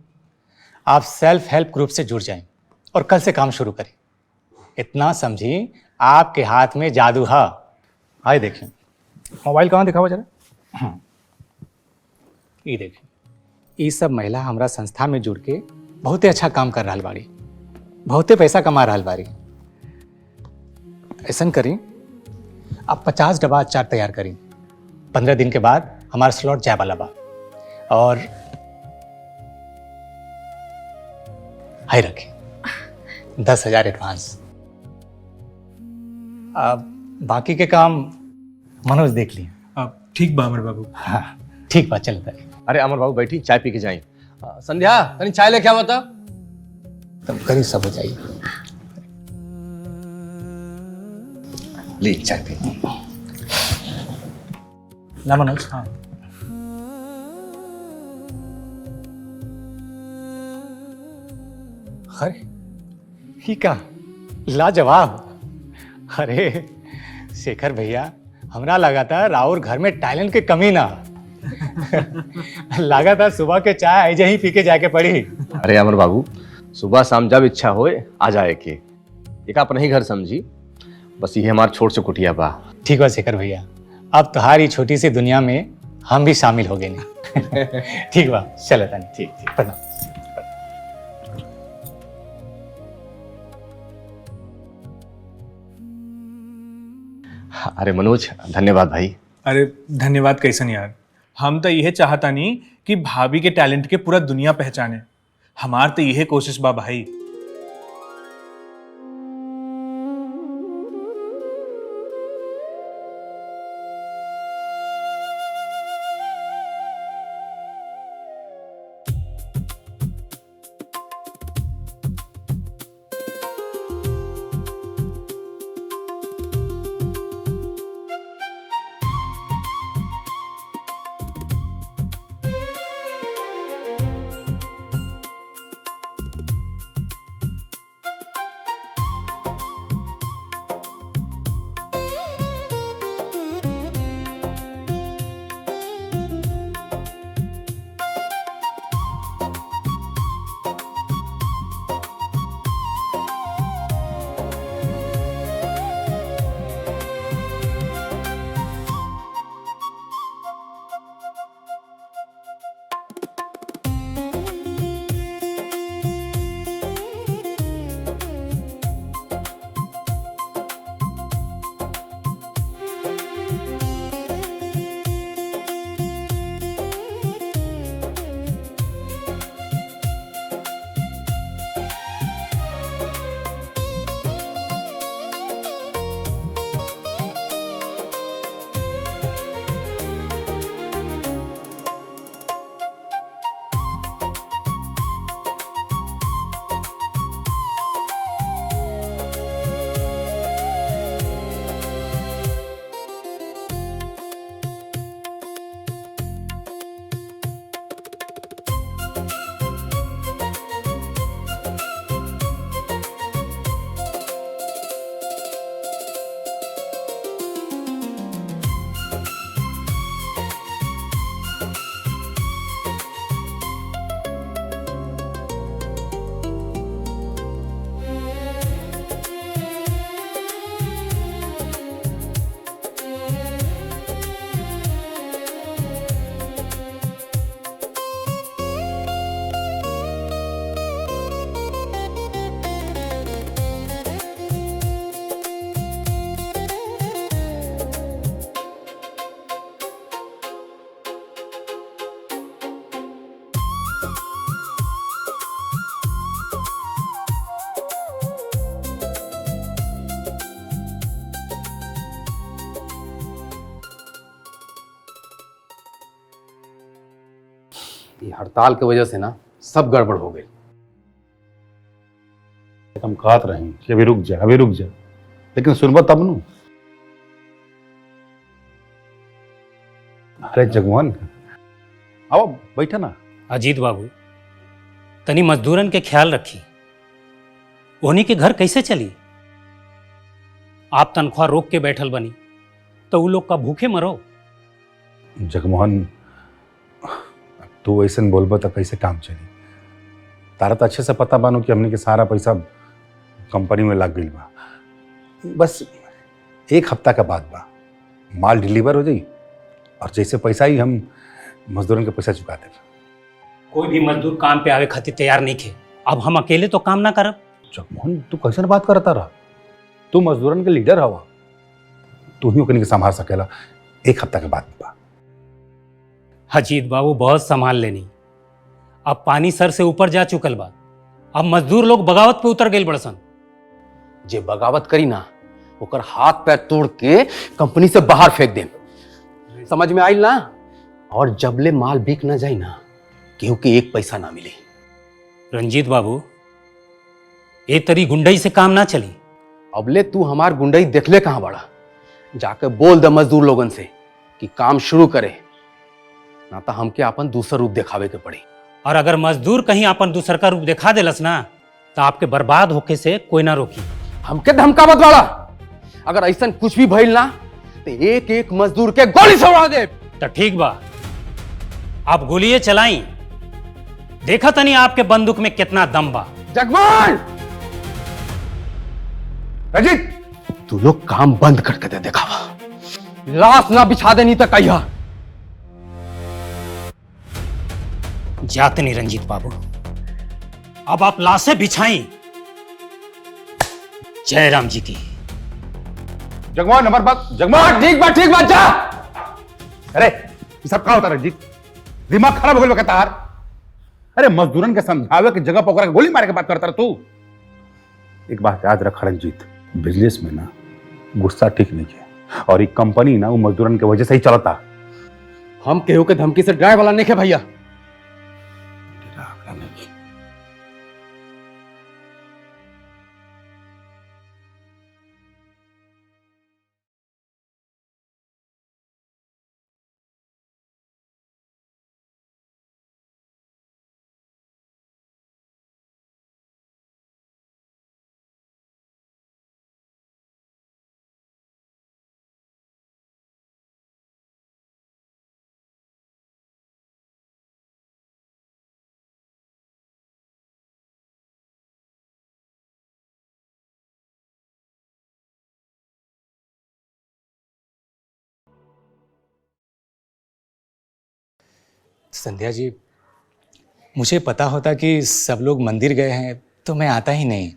आप सेल्फ हेल्प ग्रुप से जुड़ जाएं और कल से काम शुरू करें। इतना समझिए, आपके हाथ में जादू है। आइए देखिए, मोबाइल कहाँ दिखाओ जरा। ये देखिए, ये सब महिला हमारा संस्था में जुड़ के बहुत ही अच्छा काम कर रहा बाड़ी, बहुते पैसा कमा रहा बारी। ऐसा करी, आप 50 डब्बा अचार तैयार करी। 15 दिन के बाद हमारा स्लॉट जाए वाला बा। और हाई रखें 10,000 एडवांस। अब बाकी के काम मनोज देख लिए। ठीक बा अमर बाबू। हाँ ठीक बात, चलता है। अरे अमर बाबू बैठी, चाय पी के जाए। संध्या तनी चाय लेके आवा था। तुम करी सब हो जाइए। ली चाय पी। ला मनोज। हाँ अरे ही का लाजवाब। अरे शेखर भैया, हमरा लगा था राउर घर में टैलेंट की कमी ना लगा था सुबह के चाय ऐसे ही पी के जाके पड़ी। अरे अमर बाबू, सुबह शाम जब इच्छा होए आ जाए के, एक अपना ही घर समझी, बस ये हमार छोट से कुटिया बा। ठीक बा शेखर भैया, अब तुम्हारी छोटी सी दुनिया में हम भी शामिल हो गए नहीं। ठीक बा, चलो तानी। ठीक ठीक प्रणाम। अरे मनोज, धन्यवाद भाई। अरे धन्यवाद कैसन यार, हम तो यह चाहता नहीं कि भाभी के टैलेंट के पूरा दुनिया पहचाने। हमार तो यह कोशिश बा भाई। ये हड़ताल की वजह से ना सब गड़बड़ हो गई। हम कहत रही कि अभी रुक जा, अभी रुक जा, लेकिन सुनबा तब नु। अरे जगमोहन, आओ बैठा ना। अजीत बाबू, तनी मजदूरन के ख्याल रखी, उन्हीं के घर कैसे चली? आप तनख्वाह रोक के बैठल बनी तो वो लोग का भूखे मरो। जगमोहन, तू ऐसे बोलबा तो कैसे काम चली? तारा तो अच्छे से पता बानो कि हमने के सारा पैसा कंपनी में लग गई बा। बस एक हफ्ता का बाद बा, माल डिलीवर हो जाई और जैसे पैसा ही हम मजदूरों के पैसा चुका दे। कोई भी मजदूर काम पे आवे खातिर तैयार नहीं थे। अब हम अकेले तो काम ना करब। जगमोहन, तू कैसे बात करता रहा? तू मजदूरन के लीडर हवा, तू ही ओकनी के संभाल सकेला। एक हफ्ता के बाद बा। अजीत बाबू, बहुत संभाल लेनी। अब पानी सर से ऊपर जा चुकल बा। अब मजदूर लोग बगावत पे उतर गए बड़सन। जे बगावत करी ना, ओकर हाथ पैर तोड़ के कंपनी से बाहर फेंक दे। समझ में आइल ना? और जबले माल बिक ना जाए ना, केहू के एक पैसा ना मिले। रंजीत बाबू, ए तरी गुंडई से काम ना चली। अबले तू हमार गुंडई देखले कहाँ बड़ा? जाके बोल दे मजदूर लोगन से कि काम शुरू करे, ना तो हमके अपन दूसरा रूप दिखावे के पड़ी। और अगर मजदूर कहीं अपन दूसर का रूप दिखा देलस ना तो आपके बर्बाद होके से कोई ना रोकी। हमके धमकावत वाला, अगर ऐसा कुछ भी भइल ना तो एक एक मजदूर के गोली से उड़ा दे। तो ठीक बा, आप गोलियां चलाई, देखा तनी आपके बंदूक में कितना दम बा। जगवान रजित, तू लोग काम बंद करके दे दिखावा, लाश ना बिछा देनी तो कहिया। जाते नहीं रंजीत बाबू, अब आप लाशें बिछाई जयराम जी की। जगमोहन हमारे पास, जगमोहन ठीक बात जा। अरे ये सब क्या होता रंजीत, दिमाग खराब हो गया कहता यार। अरे मजदूरन के समझावे की जगह पकड़ के गोली मारे के बात करता तू। एक बात याद रख रंजीत, बिजनेस में ना गुस्सा ठीक नहीं है, और एक कंपनी ना वो मजदूरन की वजह से ही चलता। हम केहू के धमकी से डराए वाला नहीं है भैया। संध्या जी, मुझे पता होता कि सब लोग मंदिर गए हैं तो मैं आता ही नहीं।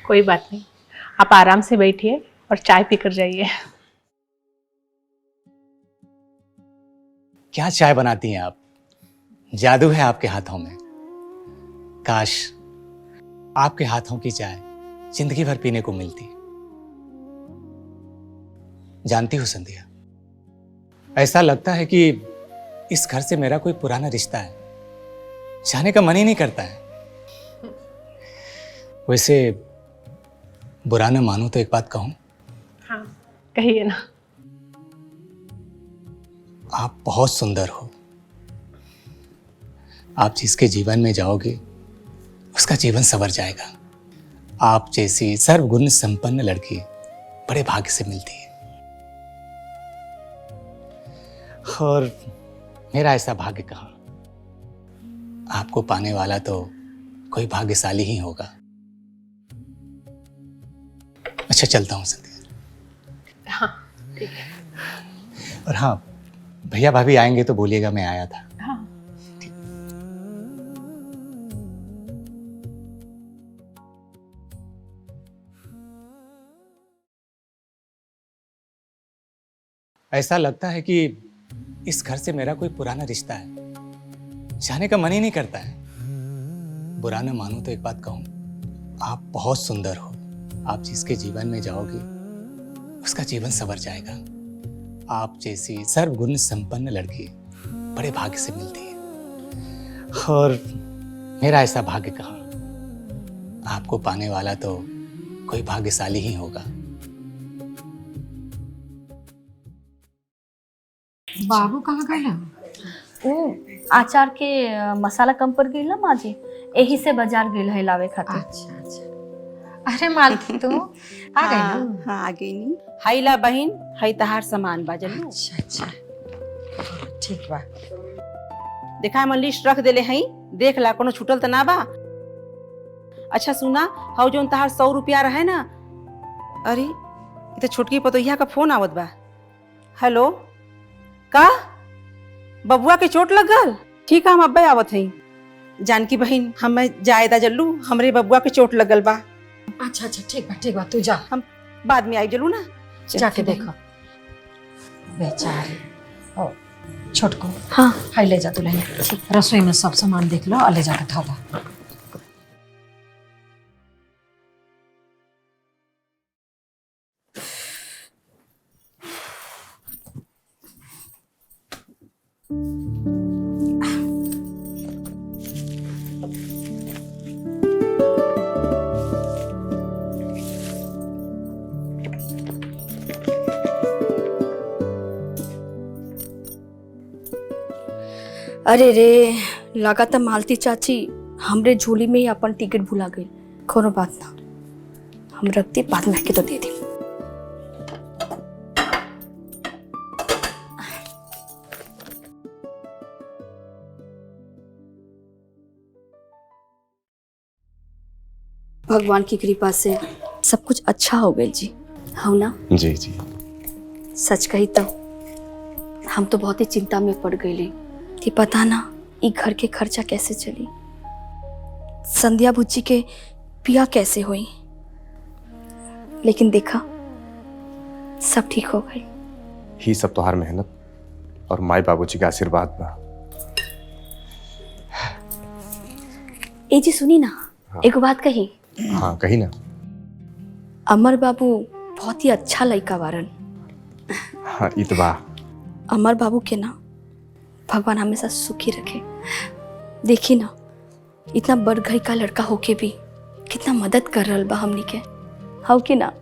कोई बात नहीं, आप आराम से बैठिए और चाय पीकर जाइए। क्या चाय बनाती हैं आप, जादू है आपके हाथों में। काश आपके हाथों की चाय जिंदगी भर पीने को मिलती। जानती हो संध्या, ऐसा लगता है कि इस घर से मेरा कोई पुराना रिश्ता है, जाने का मन ही नहीं करता है। वैसे बुरा न मानो तो एक बात कहूं। हाँ कहिए ना। आप बहुत सुंदर हो। आप जिसके जीवन में जाओगे उसका जीवन संवर जाएगा। आप जैसी सर्वगुण संपन्न लड़की बड़े भाग्य से मिलती है, और मेरा ऐसा भाग्य कहाँ। आपको पाने वाला तो कोई भाग्यशाली ही होगा। अच्छा चलता हूँ संध्या। हाँ ठीक है। और हाँ, भैया भाभी आएंगे तो बोलिएगा मैं आया था। हाँ। ऐसा लगता है कि इस घर से मेरा कोई पुराना रिश्ता है, जाने का मन ही नहीं करता है। बुरा न मानो तो एक बात कहूं, आप बहुत सुंदर हो। आप जिसके जीवन में जाओगे उसका जीवन संवर जाएगा। आप जैसी सर्वगुण संपन्न लड़की बड़े भाग्य से मिलती है, और मेरा ऐसा भाग्य कहाँ। आपको पाने वाला तो कोई भाग्यशाली ही होगा। बाबू कहाँ गए? ओ आचार के मसाला कम पर गई ना माँ जी, यही से बाजार गई है लावे खातिर। अच्छा अच्छा। अरे मालकिन तू आ गई ना? हाँ आ गई नी। हाइला बहन, हाई तहार सामान बाजल। अच्छा अच्छा ठीक बा। देखा हम लिस्ट रख देले हई, देख ला कोनो छूटल त ना बा। अच्छा सुना, हाउ जोन तहार 100 रुपया रहे ना, अरे ये तो छोटकी पतोहिया का फोन आवत बा। हेलो, का बबुआ के चोट लग गल? ठीक है हम अब्बे आवत हई। जानकी बहन, हमें जायदा जल्लू, हमरे बबुआ के चोट लगल बा। अच्छा अच्छा ठीक बा तू जा, हम बाद में आई जलू ना। जाके देखो। बेचारी ओ छोटको, हाँ हाई ले जा तू लेने। रसोई में सब सामान देख लो और ले जाके धोला। अरे रे, लगा था मालती चाची हमरे झोली में ही अपन टिकट भुला गई। कोनो बात ना, हम रखते बाद में के तो दे दी। भगवान की कृपा से सब कुछ अच्छा हो गया जी, हो ना? जी जी। सच कही तो हम तो बहुत ही चिंता में पड़ गए कि पता ना ये घर के खर्चा कैसे चली, संध्या बुच्ची के पिया कैसे हुई। लेकिन देखा सब ठीक हो गई। ही सब तोहार मेहनत और माई बाबूजी का आशीर्वाद बा। ए जी सुनी ना, एक बात कही। हाँ कही ना। अमर बाबू बहुत ही अच्छा लड़का वारन। हाँ इतबा। अमर बाबू के ना भगवान हमेशा सुखी रखे। देखी ना, इतना बड़ घर का लड़का होके भी कितना मदद कर रहा बा हमनी के, हो कि ना?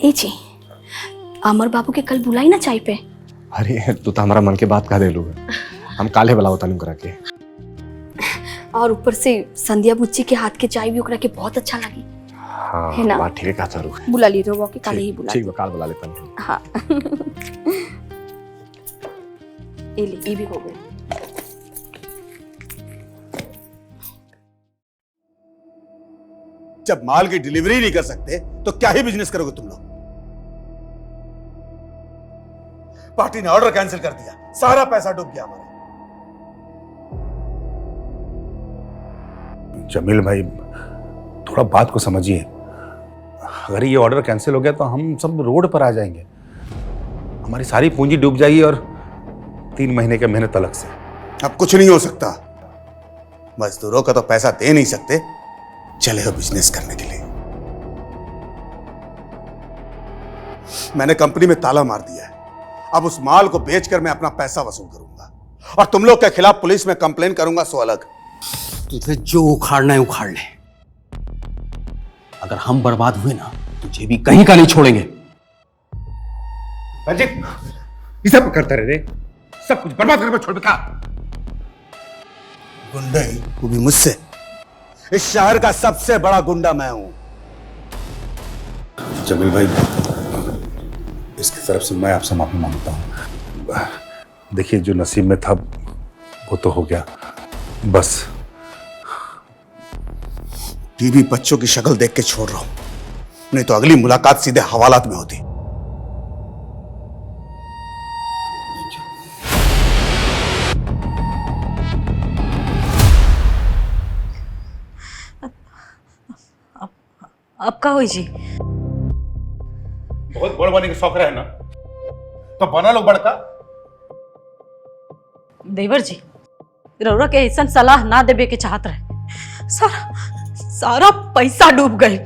ए जी, अमर बाबू के कल बुलाई ना चाय पे। अरे तू तो हमारा मन के बात कह दे लू, हम काले बुलाओ तालू करा के। और ऊपर से संध्या बुच्ची के हाथ के चाय भी ओकरा के बहुत अच्छा लगी। हाँ है ना? बात ठीक है, कहा चारू। बुला ली रो के काले ही बुला। ठीक बा, काल बुला लेता हूँ। हाँ ये भी हो गया। जब माल की डिलीवरी नहीं कर सकते तो क्या ही बिजनेस करोगे तुम लोग? पार्टी ने ऑर्डर कैंसिल कर दिया, सारा पैसा डूब गया हमारा। जमील भाई थोड़ा बात को समझिए, अगर ये ऑर्डर कैंसिल हो गया तो हम सब रोड पर आ जाएंगे, हमारी सारी पूंजी डूब जाएगी और 3 महीने की मेहनत अलग से। अब कुछ नहीं हो सकता, मजदूरों का तो पैसा दे नहीं सकते, चले हो बिजनेस करने के लिए। मैंने कंपनी में ताला मार दिया है, अब उस माल को बेचकर मैं अपना पैसा वसूल करूंगा और तुम लोग के खिलाफ पुलिस में कंप्लेन करूंगा, सो अलग। तुझे जो उखाड़ना है उखाड़ ले, अगर हम बर्बाद हुए ना तुझे भी कहीं का नहीं छोड़ेंगे। रंजित ये सब करते रहे, सब कुछ बर्बाद करके छोड़ का। गुंडे वो भी मुझसे? इस शहर का सबसे बड़ा गुंडा मैं हूं। जमील भाई इसकी तरफ से मैं आपसे माफी मांगता हूं। देखिए जो नसीब में था वो तो हो गया, बस। टीवी बच्चों की शक्ल देख के छोड़ रहा हूं, नहीं तो अगली मुलाकात सीधे हवालात में होती। अब का हुई जी? बहुत बड़ बने के शौक रहे ना तो बना लो बड़का। देवर जी रौरा के ऐसा सलाह ना देवे के चाहत रहे, सारा पैसा डूब गई।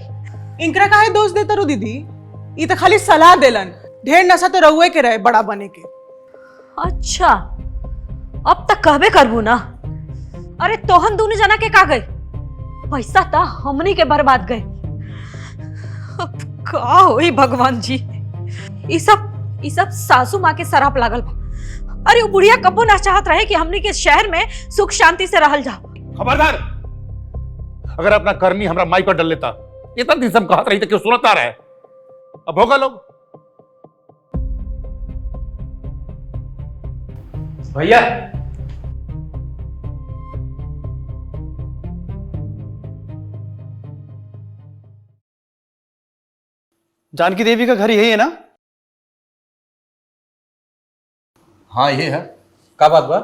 इनकरा काहे दोष देता रो दीदी? ये तो खाली सलाह देलन, ढेर नशा तो रहुए के रहे बड़ा बने के। अच्छा अब तक कहबे करबू ना। अरे तोहन दोनों जना के का गए, पैसा तो हमनी के बर्बाद गए। अब का होई भगवान जी, ये सब सासू माँ के सराप लागल बा। अरे वो बुढ़िया कबो ना चाहत रहे कि हमनी के शहर में सुख शांति से रहल जाओ। खबरदार, अगर अपना करनी हमरा माई पर डल लेता, इतना दिन सब कहत रही था, क्यों सुनत आ रहा है? अब होगा लोग। भैया जानकी देवी का घर यही है ना? हाँ ये है। क्या बात बा?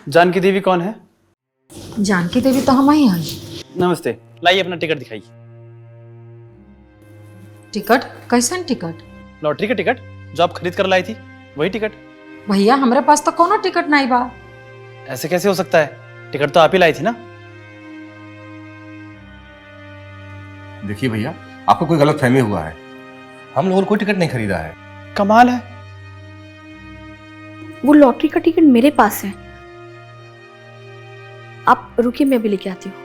जानकी देवी कौन है? जानकी देवी तो हम ही हैं। नमस्ते, लाइए अपना टिकट दिखाइए। टिकट? कैसन टिकट? लॉटरी का टिकट जो आप खरीद कर लाई थी, वही टिकट। भैया हमारे पास तो कोनो टिकट नहीं बा। ऐसे कैसे हो सकता है? टिकट तो आप ही लाई थी ना? देखिए भैया, आपको कोई गलत फहमी हुआ है, हम लोगों ने कोई टिकट नहीं खरीदा है। कमाल है, वो लॉटरी का टिकट मेरे पास है। आप रुकिए, मैं भी लेके आती हूँ।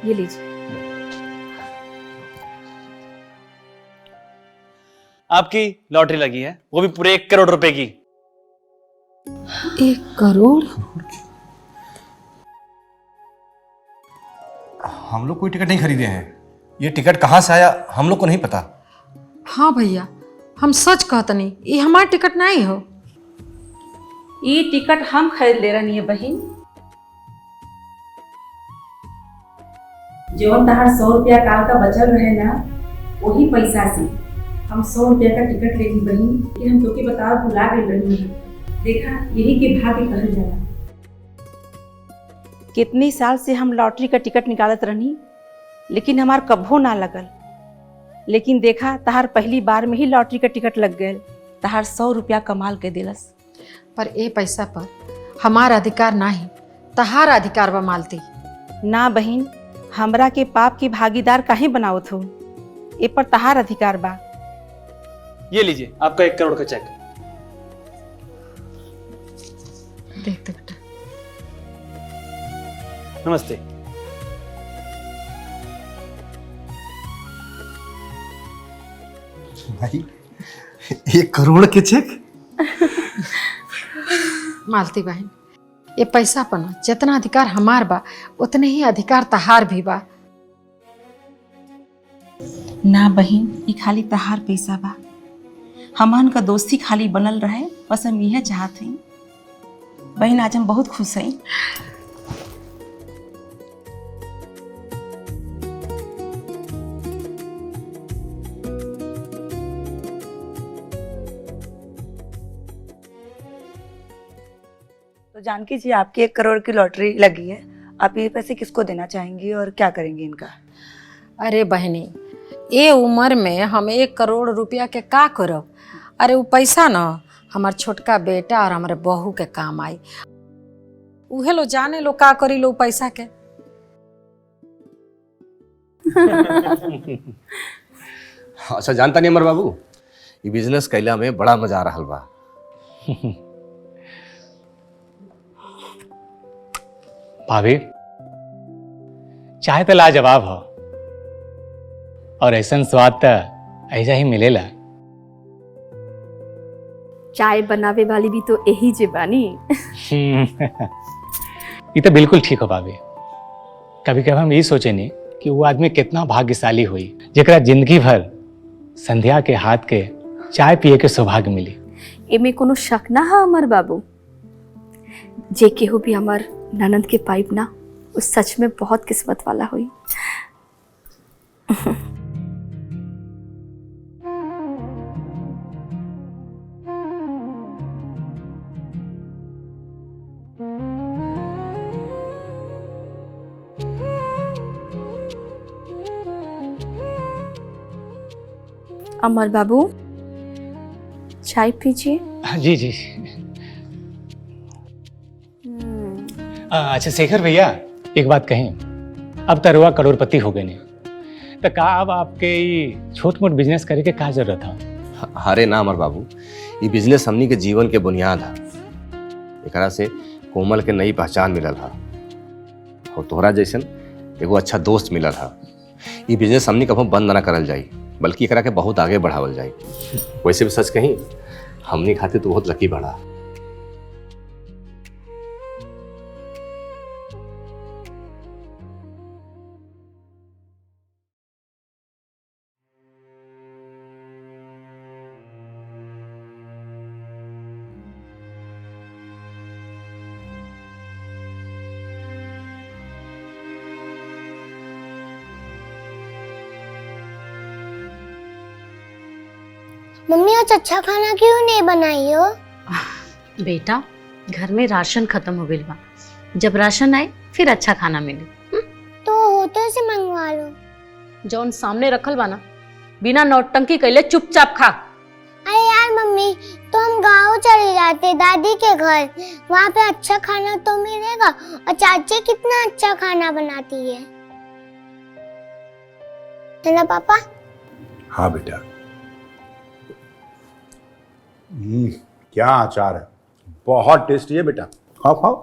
ये लीजिए। आपकी लॉटरी लगी है, वो भी पूरे 1 करोड़ रुपए की। 1 करोड़? हम लोग कोई टिकट नहीं खरीदे हैं। ये टिकट कहाँ से आया हम लोग को नहीं पता। हाँ भैया, हम सच कहतनी, ये हमार टिकट नहीं हो। ये टिकट हम खरीद ले रही है बहन। जो तहार 100 रुपया काल का बचल रहे ना, वही पैसा से हम 100 रुपया का टिकट लेनी बहन। कि हम तो के बताओ भुला गई रही है। देखा, यही के भाग्य कहल जाला। कितनी साल से हम लॉटरी का टिकट निकालत रहनी, लेकिन हमार कभो ना लगल। लेकिन देखा, तहार पहली बार में ही लॉटरी का टिकट लग गए। तहार 100 रुपया कमाल के दिलस। पर ए पैसा पर हमार अधिकार नहीं, तहार अधिकार बा मालती। ना बहन, हमरा के पाप की भागीदार काहे बनावत हो? ए पर तहार अधिकार बा। ये लीजिए आपका 1 करोड़ का चेक। देख दे बेटा। नमस्ते। भाई 1 करोड़ के चेक? मालती बहन, ये पैसा पर ना जितना अधिकार हमार बा, उतने ही अधिकार तहार भी बा। ना बहन, ये खाली तहार पैसा बा। हमन का दोस्ती खाली बनल रहे, बस हम यह चाहत हई। बहन, आज हम बहुत खुश हई। तो जानकी जी, आपकी 1 करोड़ की लॉटरी लगी है। आप ये पैसे किसको देना चाहेंगी और क्या करेंगी इनका? अरे बहनी, ये उम्र में हम 1 करोड़ रुपया के का करब? अरे वो पैसा ना हमार छोटका बेटा और हमारे बहू के काम आई। उहे लो जाने लो का करी लो पैसा के। अच्छा, जानता नहीं अमर बाबू, ये बिजनेस कैला में बड़ा मजा आ रहा बा। भाभी, चाय तो लाजवाब हो और ऐसा स्वाद तो ऐसा ही मिलेला। चाय बनावे वाली भी तो यही जे बानी। ये तो बिल्कुल ठीक हो भाभी। कभी कभी हम ये सोचे नहीं कि वो आदमी कितना भाग्यशाली हुई जेकरा जिंदगी भर संध्या के हाथ के चाय पिए के सौभाग्य मिली। एमे कोनो शक ना है अमर बाबू। जे केहू भी हमार ननंद के पाइप ना, उस सच में बहुत किस्मत वाला हुई। अमर बाबू, चाय पीजिए। जी जी। अच्छा शेखर भैया, एक बात कहें, अब तरुआ करोड़पति हो गए ने, तो का अब आपके ये छोट मोट बिजनेस करे के का जरूरत है? अरे ना अमर बाबू, ये बिजनेस हमनी के जीवन के बुनियाद है। एकरा से कोमल के नई पहचान मिलल है और तोहरा जैसन एगो अच्छा दोस्त मिलल है। ये बिजनेस हमनी कभी बंद ना करल जाई, बल्कि एकरा के बहुत आगे बढ़ावल जाई। वैसे भी सच कहीं, हमनी खातिर तो बहुत लकी बड़ा। मम्मी आज अच्छा खाना क्यों नहीं बनाई हो? बेटा, घर में राशन खत्म हो गई बा। जब राशन आए फिर अच्छा खाना मिले। तो होटल से मंगवा लो। जौन सामने रखल बा ना, बिना नौटंकी कैले चुपचाप खा। अरे यार मम्मी, तो हम गाँव चले जाते दादी के घर, वहाँ पे अच्छा खाना तो मिलेगा। और चाची कितना अच्छा खाना बनाती है ना पापा? हाँ बेटा। क्या अचार है, बहुत टेस्टी है बेटा, खाओ खाओ।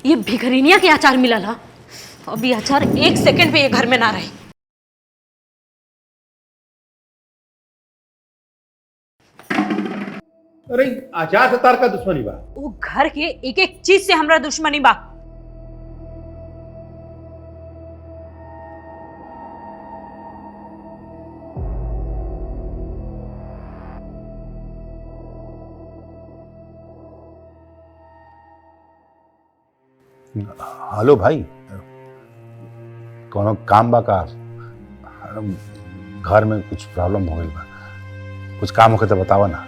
ये भिखरीनिया के अचार मिलल हा। अब ये अचार 1 सेकंड पे ये घर में ना रहे। अरे आचार से तार का दुश्मनी बा। वो घर के एक एक चीज से हमरा दुश्मनी बा। हेलो भाई, कोनो काम बा का? घर में कुछ प्रॉब्लम हो गई बा, कुछ काम होके तो बतावा ना।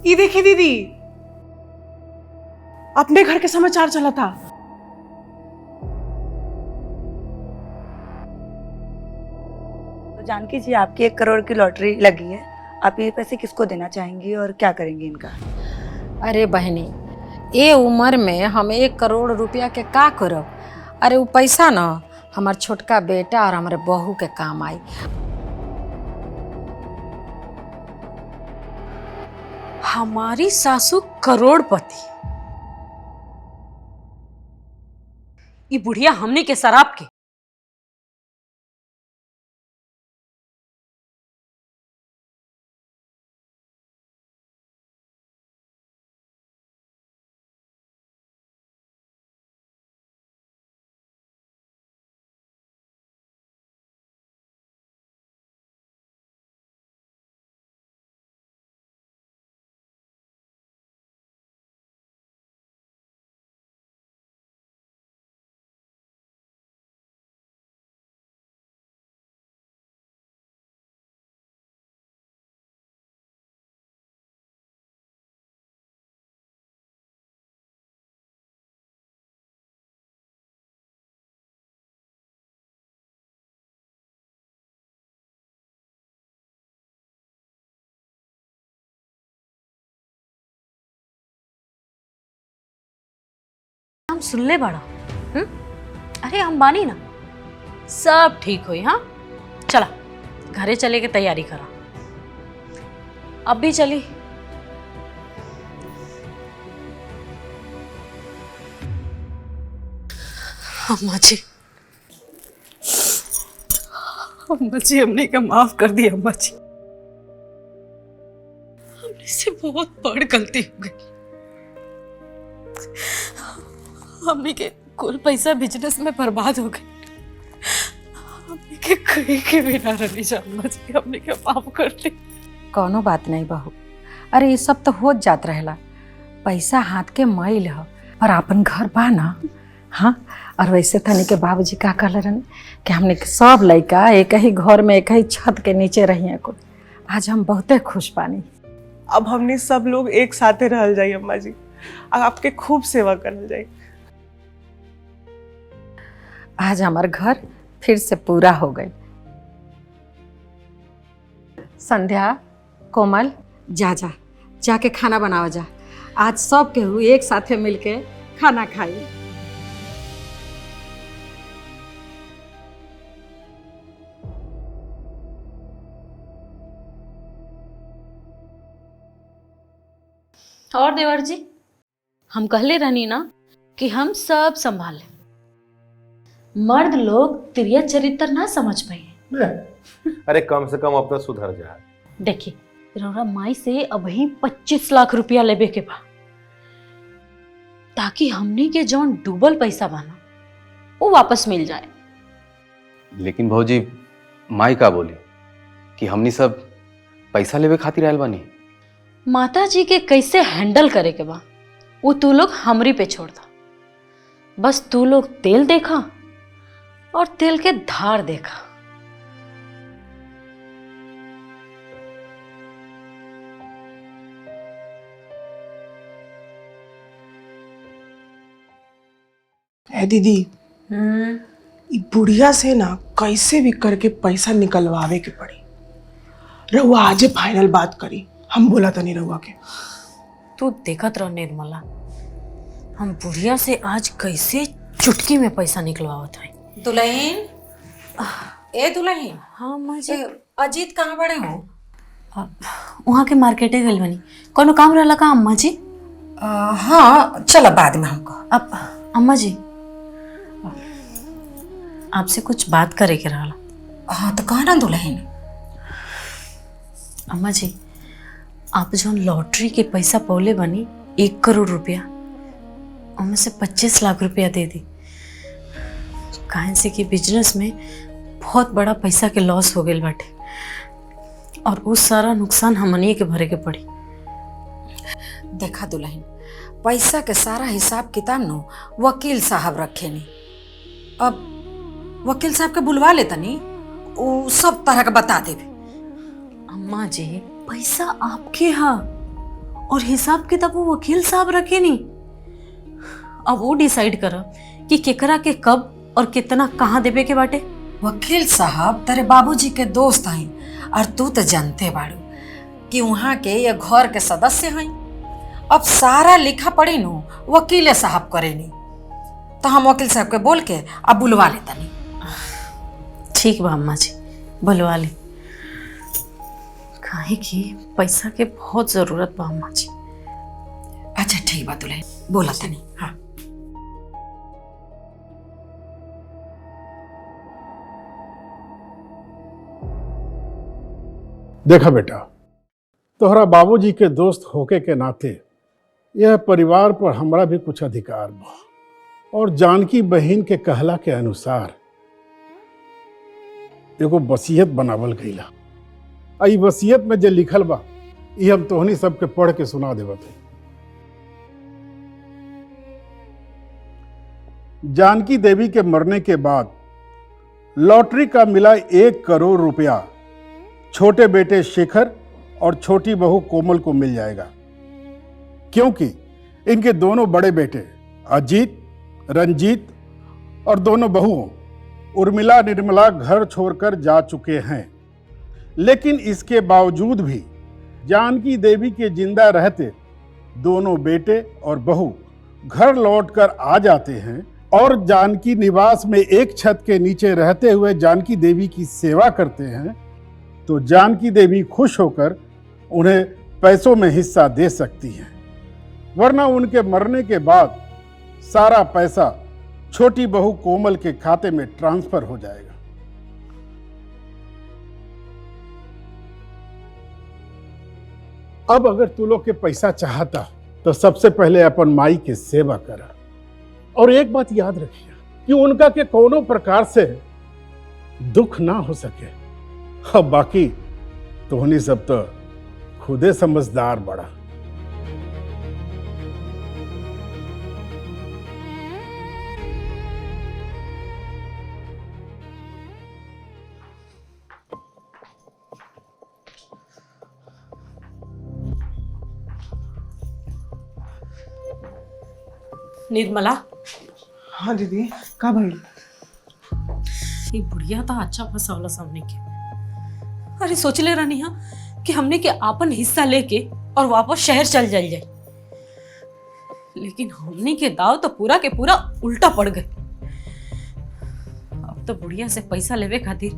ये देखिए दीदी, अपने घर के समाचार चला था। तो जानकी जी, आपकी 1 करोड़ की लॉटरी लगी है। आप ये पैसे किसको देना चाहेंगी और क्या करेंगी इनका? अरे बहनी, ये उम्र में हम 1 करोड़ रुपया के का करब? अरे वो पैसा ना हमार छोटका बेटा और हमारे बहू के काम आई। हमारी सासू करोड़पति, ये बुढ़िया हमने के शराब के। हम सुन ले बड़ा। अरे हम बानी ना, सब ठीक हुई। हाँ चला घरे चले के तैयारी करा। अब भी चली। अम्मा जी, अम्मा जी हमने का माफ कर दिया। अम्मा जी, हमने से बहुत बड़ गलती हो गई। हमने के कुल पैसा बिजनेस में बर्बाद हो गए। हमने के कहीं के भी ना रही। अम्मा जी हमने के माफ कर दी। कोनो बात नहीं बहू, अरे ये सब तो हो जात रहेला। पैसा हाथ के मैल है और अपन घर बा ना। हाँ, और वैसे तनी के बाबूजी का कहलन कि हमने के सब लड़का एक ही घर में एक ही छत के नीचे रहिए कुल। आज हम बहुते खुश पानी। अब हमने सब लोग एक साथे रहल जाई अम्मा जी, आपके खूब सेवा करल जाई। आज हमार घर फिर से पूरा हो गई। संध्या, कोमल, जा जाके खाना बनाओ जा। आज सब केहू एक साथे मिलके खाना खाई। और देवर जी, हम कहले रहनी ना कि हम सब संभाल लें। मर्द लोग तिरिया चरित्र ना समझ पाए। अरे कम से कम अब तो सुधर जा। देखिए, रौरा माई से अभी 25 लाख रुपया लेबे के बा, ताकि हमनी के जौन डूबल पैसा बाना वो वापस मिल जाए। लेकिन भौजी, माई का बोली कि हमनी सब पैसा लेवे खातिर आयल बानी। माता जी के कैसे हैंडल करे के बा वो तू लोग हमरी पे छोड़ दा। बस तू लोग तेल देखा और तेल के धार देखा। ए दीदी, ई बुढ़िया से ना कैसे भी करके पैसा निकलवावे के पड़ी। रहुआ आज फाइनल बात करी, हम बोला था नहीं रहुआ के। तू देखत रह निर्मला, हम बुढ़िया से आज कैसे चुटकी में पैसा निकलवावत है। दुल्हन, ए दुल्हन, हाँ माँ जी। अजीत कहाँ बड़े हो? वहाँ के मार्केटे गइल बनी। कोनो काम रहला का अम्मा जी? हाँ चलो बाद में हमको। अब अम्मा जी आपसे कुछ बात करे के रहला। हाँ तो कहाँ ना दुल्हन? अम्मा जी आप जो लॉटरी के पैसा पौले बनी 1 करोड़ रुपया, उनमें से 25 लाख रुपया दे दी। काहे से कि बिजनेस में बहुत बड़ा पैसा के लॉस हो गई बाटे और उस सारा नुकसान हमनी के भरे के पड़ी। देखा दुल्हन, पैसा के सारा हिसाब किताब नो वकील साहब रखे नी। अब वकील साहब के बुलवा लेता नी, वो सब तरह का बता देवे। अम्मा जी पैसा आपके हा और हिसाब किताब वो वकील साहब रखे नी। अब वो डिसाइड कर कि केकरा के कब और कितना कहाँ देवे के बाटे। वकील साहब तेरे बाबूजी के दोस्त हैं और तू तो जानते बाड़ू कि वहाँ के ये घर के सदस्य हैं। अब सारा लिखा पड़ी नो वकील साहब करे नी, तो हम वकील साहब के बोल के अब बुलवा लेता नी। ठीक बा अम्मा जी, बुलवा ली। काहे कि पैसा के बहुत जरूरत बा अम्मा जी। अच्छा ठीक बा दुल्हन, बोला तनी। हाँ देखा बेटा, तोहरा बाबूजी के दोस्त होके के नाते यह परिवार पर हमरा भी कुछ अधिकार बा और जानकी बहन के कहला के अनुसार एगो वसीयत बनावल गईला। आई वसीयत में जे लिखल बा ये हम तोहनी सबके पढ़ के सुना देवत है। जानकी देवी के मरने के बाद लॉटरी का मिला 1 करोड़ रुपया छोटे बेटे शेखर और छोटी बहू कोमल को मिल जाएगा, क्योंकि इनके दोनों बड़े बेटे अजीत, रंजीत और दोनों बहुओं उर्मिला निर्मला घर छोड़कर जा चुके हैं। लेकिन इसके बावजूद भी जानकी देवी के जिंदा रहते दोनों बेटे और बहू घर लौटकर आ जाते हैं और जानकी निवास में एक छत के नीचे रहते हुए जानकी देवी की सेवा करते हैं, तो जानकी देवी खुश होकर उन्हें पैसों में हिस्सा दे सकती हैं। वरना उनके मरने के बाद सारा पैसा छोटी बहू कोमल के खाते में ट्रांसफर हो जाएगा। अब अगर तू लोग के पैसा चाहता तो सबसे पहले अपन माई के सेवा करा और एक बात याद रखिए कि उनका के कोनो प्रकार से दुख ना हो सके। अब बाकी तोहनी सब तो खुदे समझदार बड़ा। निर्मला। हाँ दीदी, का भाई? ये बुढ़िया तो अच्छा फंसावला सामने के। अरे सोच ले रहनी हा कि हमने के आपन हिस्सा लेके और वापस शहर चल जाए, लेकिन हमने के दाव तो पूरा के पूरा उल्टा पड़ गए। अब तो बुढ़िया से पैसा लेवे खातिर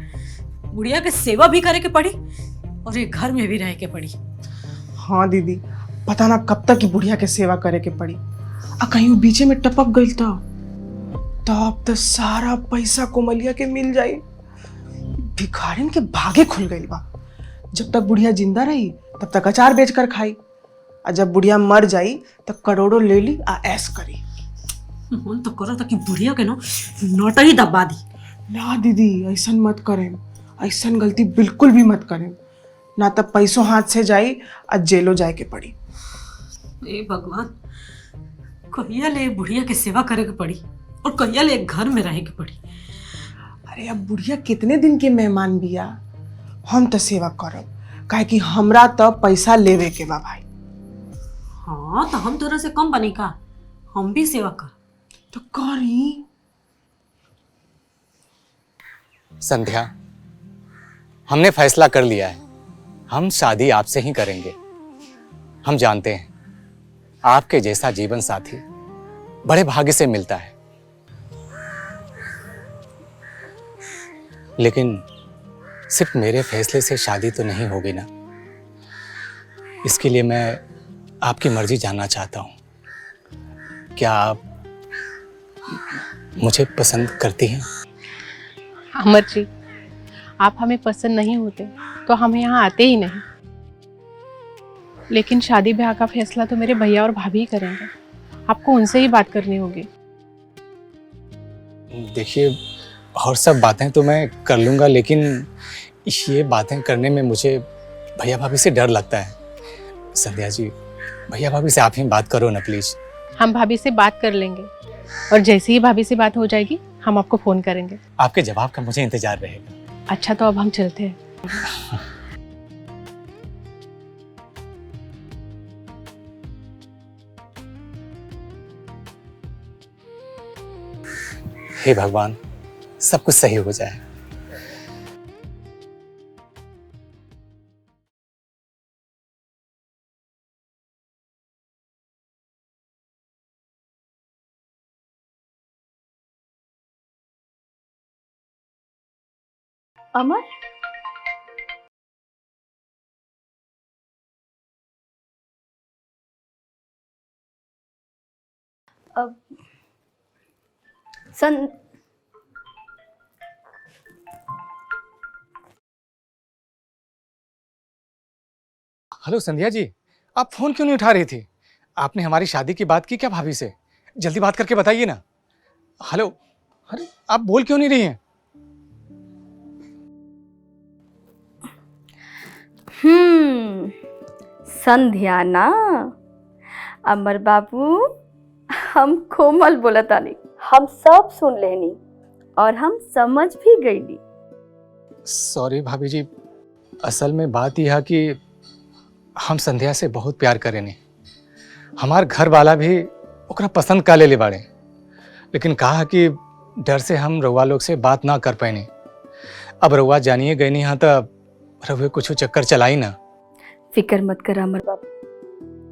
बुढ़िया के सेवा भी करे के पड़ी और ये घर में भी रह के पड़ी। हाँ दीदी, पता ना कब तक ही बुढ़िया के सेवा करे के पड़ी। आ कहीं वो बीचे में टपक गई तो अब तो सारा पैसा कोमलिया के मिल जाई। भिखारिन के भागे खुल गई बा। जब तक बुढ़िया जिंदा रही तब तक अचार बेच कर खाई, और जब बुढ़िया मर जाई तो करोड़ों ले ली आ ऐश करी। मन तो करो था कि बुढ़िया के नोटा ही दबा दी। ना दीदी, ऐसा मत करें, ऐसा गलती बिल्कुल भी मत करें, ना तब पैसों हाथ से जाई और जेलो जाए के पड़ी। ए भगवान, कहिया ले बुढ़िया के सेवा करे के पड़ी और कहिया ले घर में रहे के पड़ी। अरे अब बुढ़िया कितने दिन के मेहमान बिया, हम तो सेवा करब, काहे कि हमरा तो पैसा लेवे के बा भाई। हाँ तो हम तोरा से कम बनी का, हम भी सेवा कर तो करी। संध्या, हमने फैसला कर लिया है, हम शादी आपसे ही करेंगे। हम जानते हैं आपके जैसा जीवन साथी बड़े भाग्य से मिलता है, लेकिन सिर्फ मेरे फैसले से शादी तो नहीं होगी ना। इसके लिए मैं आपकी मर्जी जानना चाहता हूँ, क्या आप मुझे पसंद करती हैं? अमर जी, आप हमें पसंद नहीं होते तो हम यहाँ आते ही नहीं, लेकिन शादी ब्याह का फैसला तो मेरे भैया और भाभी ही करेंगे। आपको उनसे ही बात करनी होगी। देखिए, और सब बातें तो मैं कर लूँगा, लेकिन ये बातें करने में मुझे भैया भाभी से डर लगता है। संध्या जी, भैया भाभी से आप ही बात करो ना प्लीज़। हम भाभी से बात कर लेंगे और जैसे ही भाभी से बात हो जाएगी हम आपको फ़ोन करेंगे। आपके जवाब का मुझे इंतजार रहेगा। अच्छा, तो अब हम चलते हैं। हे भगवान, सब कुछ सही हो जाए। अमर, अब हेलो संध्या जी, आप फोन क्यों नहीं उठा रही थी? आपने हमारी शादी की बात की क्या भाभी से? जल्दी बात करके बताइए ना। हेलो, अरे आप बोल क्यों नहीं रही हैं? संध्या ना, अमर बाबू, हम कोमल बोलतानी, हम सब सुन लेनी और हम समझ भी गईली। सॉरी भाभी जी, असल में बात यह है कि हम संध्या से बहुत प्यार करेनी। हमार घर वाला भी ओकरा पसंद का ले बाड़े, लेकिन कहा कि डर से हम रउआ लोग से बात ना कर पाएनी। अब रउआ जानिए गई नहीं, हाँ तो रउए कुछ चक्कर चलाई ना। फिक्र मत कर अमर बाबू,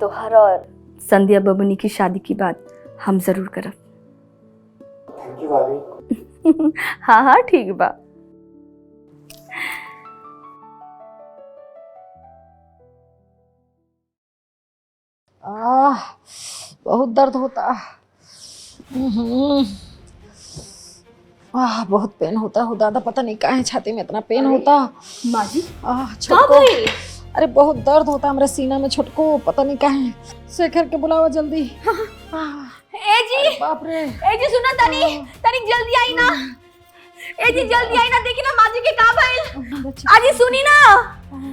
तोहर और संध्या बबुनी की शादी की बात हम जरूर करब। थैंक यू भाभी। हाँ हाँ ठीक बा। बहुत दर्द होता। बहुत पेन होता है दादा, पता नहीं काहे छाती में इतना पेन होता। माँ जी, छोटको, अरे बहुत दर्द होता हमारे सीना में छोटको, पता नहीं काहे। शेखर के बुलावा जल्दी। ए जी, बाप रे। ए जी सुना, तनी जल्दी आई ना। ए जी जल्दी आई ना, देखी ना माँ जी के का भइल। आजी सुनी ना।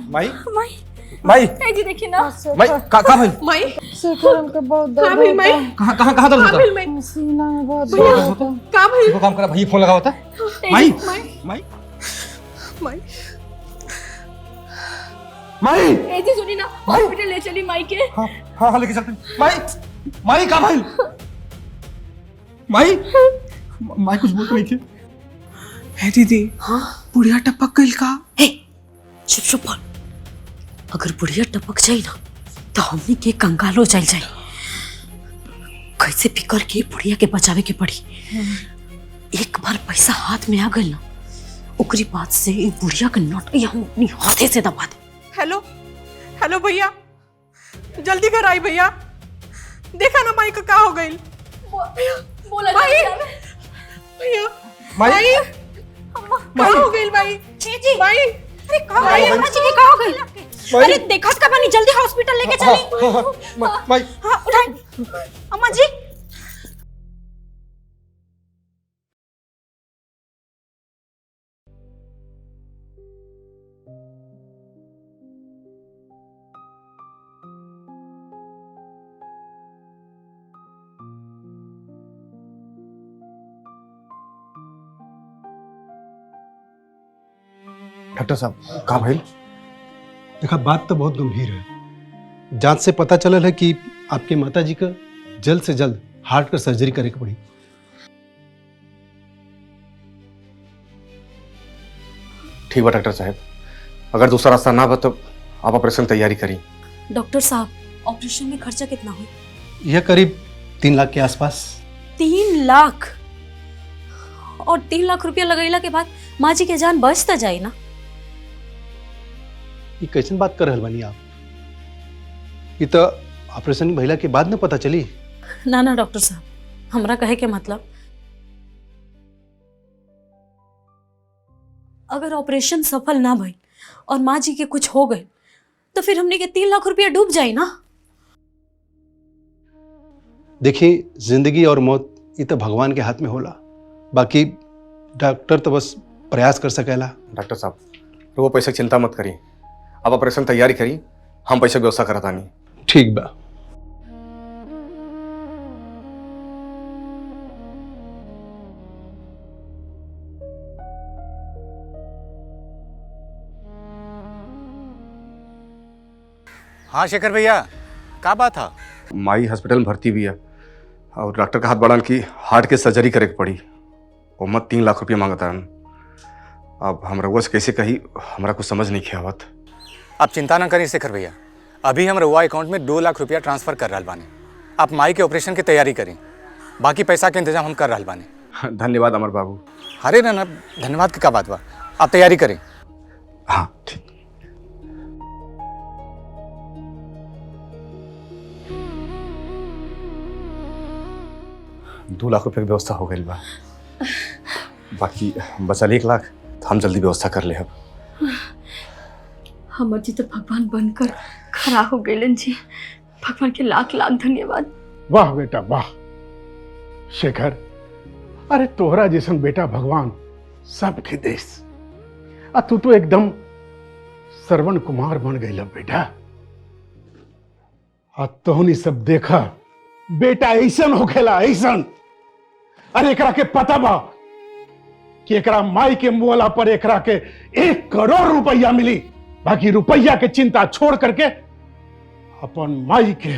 माई माई माई, ए जी देखी ना। माई का भइल? माई शेखर उनके बहुत दर्द होता। कहाँ दर्द होता? सीना में बहुत दर्द होता। का भइल? वो काम करा, भैया फोन लगा होता। माई माई माई माई, ए जी सुनी ना, हॉस्पिटल ले चली माई के। हाँ हाँ हाँ लेके चलते। माई माई का भइल? माई माई कुछ बोल नहीं थी। है दीदी, हाँ बुढ़िया टपक गई का? चुप चुप बोल। अगर बुढ़िया टपक जाए ना तो हमने के कंगाल हो जाए। कैसे भी करके बुढ़िया के बचावे के पड़ी। एक बार पैसा हाथ में आ गई ना, ओकरी बात से बुढ़िया के नोट हम अपनी हाथे से दबा दे। हेलो हेलो भैया, जल्दी घर आई भैया। देखा ना माई का क्या हो गई। बोला माई, भैया माई क्या हो गई माई? जी माई, अरे का भाई अम्मा जी की का हो गई? अरे देखत का बनी, जल्दी हॉस्पिटल लेके चली। माई हाँ उठाई अम्मा जी। डॉक्टर साहब का भइल? देखा, बात तो बहुत गंभीर है। जांच से पता चलल है कि आपके माताजी का जल्द से जल्द हार्ट का सर्जरी करे के पड़ी। ठीक बा डॉक्टर साहब, अगर दूसरा रास्ता ना बा तो आप ऑपरेशन तैयारी करी। डॉक्टर साहब, ऑपरेशन में खर्चा कितना हो? यह करीब 3 लाख के आसपास। 3 लाख? और 3 लाख रुपया लगैला के बाद माँ जी के जान बच तो जाए ना? ये कैसन बात कर रहल बानी आप? ये तो ऑपरेशन भइला के बाद न पता चली। ना ना डॉक्टर साहब, हमरा कहे के मतलब अगर ऑपरेशन सफल ना भइल और माँ जी के कुछ हो गए तो फिर हमने के 3 लाख रुपया डूब जाए ना। देखिए, जिंदगी और मौत ये तो भगवान के हाथ में होला, बाकी डॉक्टर तो बस प्रयास कर सकेला। डॉक्टर साहब, वो पैसे की चिंता मत करिए, आप ऑपरेशन तैयारी करिए, हम पैसे की व्यवस्था करता नहीं। ठीक बा। हाँ शेखर भैया, का बात था? माई हॉस्पिटल में भर्ती भी है और डॉक्टर का हाथ बढ़ान की हार्ट के सर्जरी करे के पड़ी। वो मत 3 लाख रुपया मांगता है। अब हम रउआ से कैसे कही, हमरा कुछ समझ नहीं किया आवत। आप चिंता ना करिए शेखर भैया, अभी हम रउआ अकाउंट में 2 लाख रुपया ट्रांसफर कर रहा बानी। आप माई के ऑपरेशन की तैयारी करें, बाकी पैसा के इंतजाम हम कर रहा बानी। धन्यवाद अमर बाबू। अरे ना ना, धन्यवाद की का बात बा, आप तैयारी करें। हाँ ठीक। 2 लाख रुपए की व्यवस्था हो गई बा, बाकी बचल 1 लाख तो हम जल्दी व्यवस्था कर ले। अब हमर जी तो भगवान बनकर खड़ा हो गए जी। भगवान के लाख लाख धन्यवाद। वाह बेटा वाह शेखर, अरे तोहरा जैसन बेटा भगवान सबके देश। तू तो एकदम श्रवण कुमार बन गई बेटा। तोहनी सब देखा बेटा ऐसन होखेला ऐसन। अरे एकरा के पता बा कि एकरा माई के मुआला पर एकरा के 1 करोड़ रुपया मिली, बाकी रुपया के चिंता छोड़ करके अपन माई के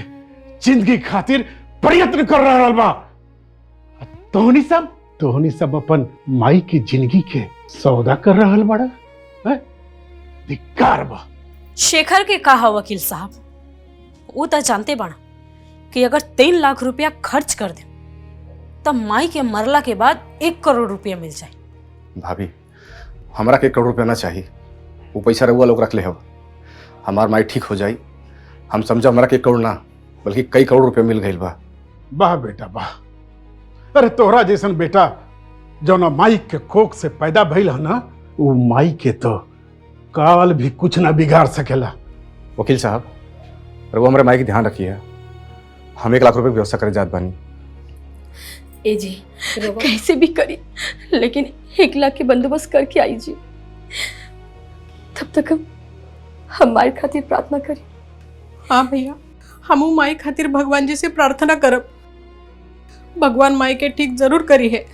जिंदगी खातिर प्रयत्न कर रहा बा। तोहनी सब अपन माई की जिंदगी के सौदा कर रहा बड़ा। धिक्कार बा। शेखर के कहा वकील साहब, वो तो जानते बना कि अगर 3 लाख रुपया खर्च कर दे तब माई के मरला के बाद 1 करोड़ रुपया मिल जाए। भाभी, हमरा के 1 करोड़ रुपया ना चाहिए, वो पैसा रउआ लोग रख ले हो। हमार माई ठीक हो जाई, हम समझो हमरा के 1 करोड़ ना बल्कि कई करोड़ रुपया मिल गई बा। वाह बेटा वाह। अरे तोहरा जैसन बेटा जो ना माई के कोख से पैदा भइल है ना, वो माई के तो काल भी कुछ ना बिगाड़ सकेला। वकील साहब, रउआ हमारे माई की ध्यान रखिए, हम 1 लाख रुपए की व्यवस्था करे जात बानी। ए जी कैसे भी करी, लेकिन 1 लाख के बंदोबस्त करके आई जी। तब तक हम हमारे खातिर प्रार्थना करी। हाँ भैया, हमू माई खातिर भगवान जी से प्रार्थना करब, भगवान माई के ठीक जरूर करी है।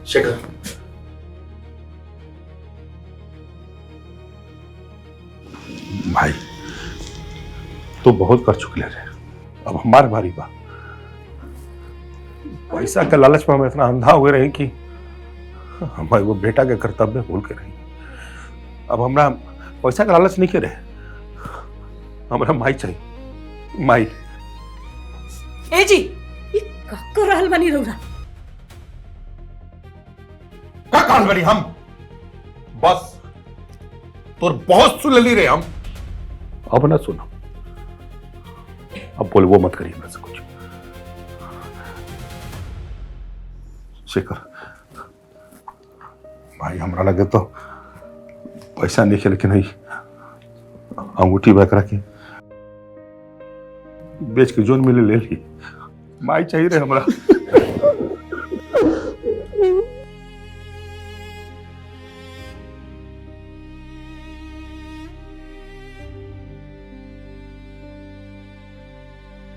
शेखर, भाई तो बहुत कर चुके रहे, अब हमारे बारी बा। पैसा के लालच में हम इतना अंधा हो गए रहे कि हमारे वो बेटा के कर्तव्य भूल के रही। अब हमरा पैसा का लालच नहीं के रहे, हमरा माई चाहिए, माई। ए जी, ये का कर रहल बनी रउरा? का कान बनी हम? बस तोर बहुत सुन ली रहे हम, अब ना सुनो। अब बोलबो मत करिए मेरे से कुछ। शेखर भाई, हमरा लगे तो पैसा नहीं है, लेकिन नहीं अंगूठी बैक रखी बेच के जोन मिले ले ली। माई चाहिए रे हमरा।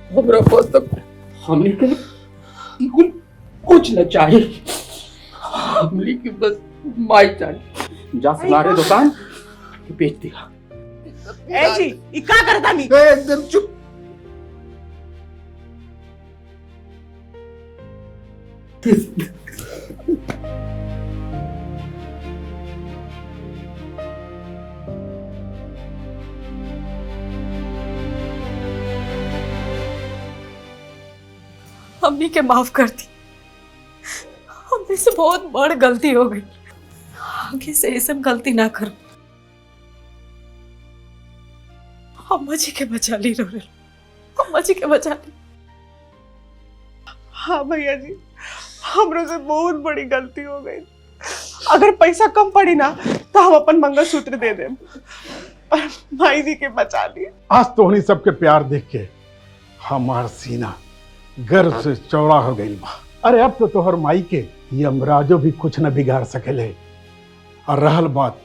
हमरा पास तक हमने के कुछ न चाहिए, हमने के बस माई चाहिए। जा सुनारे दुकान बेच दिया। ए जी, ई का करता मी? एकदम चुप। मम्मी के माफ कर दी, हमने हमसे बहुत बड़ गलती हो गई। आगे से ये सब गलती ना करो। अम्मा जी के बचा ली रो रहे, अम्मा जी के बचा ली। हाँ भैया जी, हमरो से बहुत बड़ी गलती हो गई। अगर पैसा कम पड़ी ना तो हम अपन मंगलसूत्र दे दें, पर भाई जी के बचा लिए। आज तो उन्हीं सबके प्यार देख के हमार सीना गर्व से चौड़ा हो गई बा। अरे अब तो तोहर माई के यमराजो भी कुछ न बिगाड़ सकेले। और रहल बात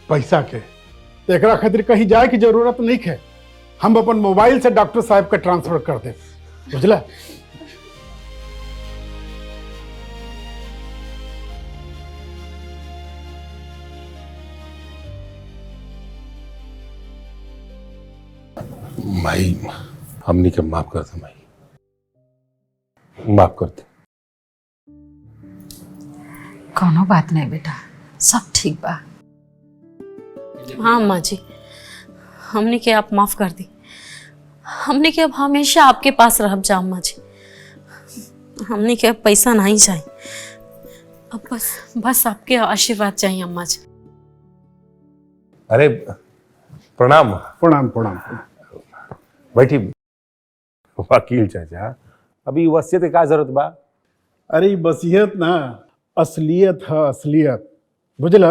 पैसा के, तो एकरा खातिर कहीं जाए की जरूरत नहीं है। हम अपन मोबाइल से डॉक्टर साहब का ट्रांसफर कर दे, बुझला? माई हमनी के माफ कर दे, माई माफ कर दे। कोनो बात नहीं बेटा, सब ठीक बा। हाँ अम्मा जी, हमने के आप माफ कर दी। हमने के अब हमेशा आपके पास रह जा अम्मा जी। हमने के अब पैसा नहीं चाहिए, अब बस आपके आशीर्वाद चाहिए अम्मा जी। अरे प्रणाम प्रणाम प्रणाम। बैठी। वकील चाचा, अभी वसीयत के का जरूरत बा? अरे वसीयत ना असलियत है, असलियत, बुझल?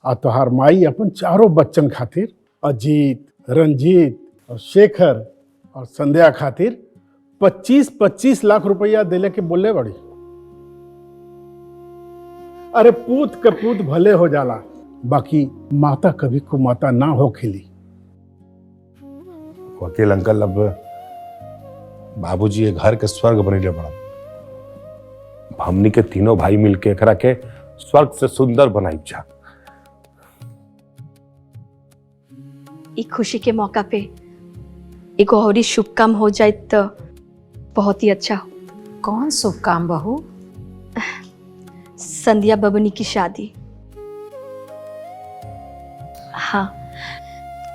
आ तोहार माई अपन चारों बच्चन खातिर, अजीत, रंजीत और शेखर और संध्या खातिर 25-25 लाख रुपया देले के बोले बड़ी। अरे पूत का पूत भले हो जाला, बाकी माता कभी को माता ना हो खिली। वकील अंकल, अब बाबूजी ये घर के स्वर्ग बने बड़ा। हमनी के तीनों भाई मिलके एकरा के स्वर्ग से सुंदर बनाई जा। ई खुशी के मौका पे एक और ही शुभ काम हो जाए तो बहुत ही अच्छा हो। कौन शुभ काम बहू? संध्या बबनी की शादी। हाँ,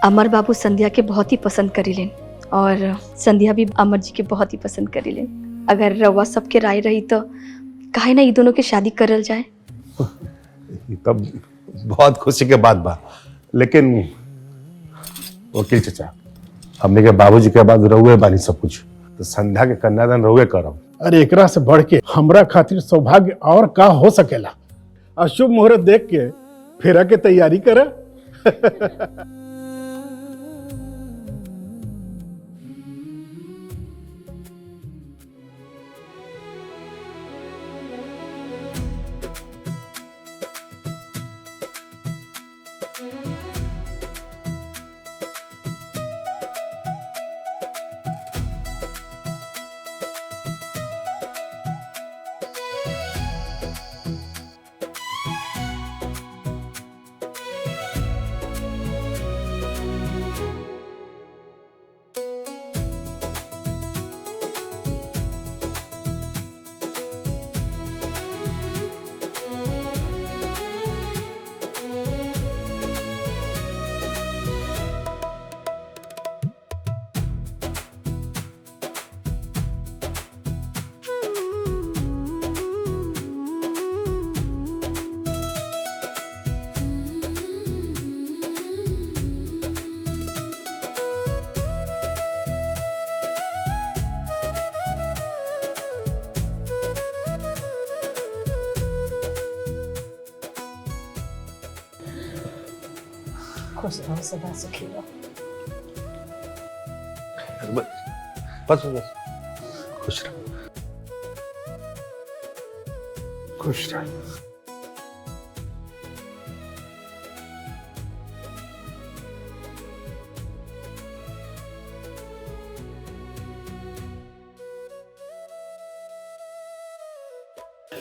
अमर बाबू संध्या के बहुत ही पसंद करीलेन और संध्या भी अमर जी के बहुत ही पसंद करीलेन। अगर रवा सबके राय रही तो काहे ना ये दोनों की शादी करल जाए। तब बहुत खुशी के बात बा, लेकिन वकील चाचा, हमने के बाबूजी के बाद रहुए बानी सब कुछ, तो संध्या के कन्यादान रहुए करब। अरे एकरा से बढ़ के हमरा खातिर सौभाग्य और का हो सकेला। अशुभ मुहूर्त देख के फेरा के तैयारी करा। खुश रहो, सदा सुखी रहो। बस बस, खुश रहो, खुश रहो।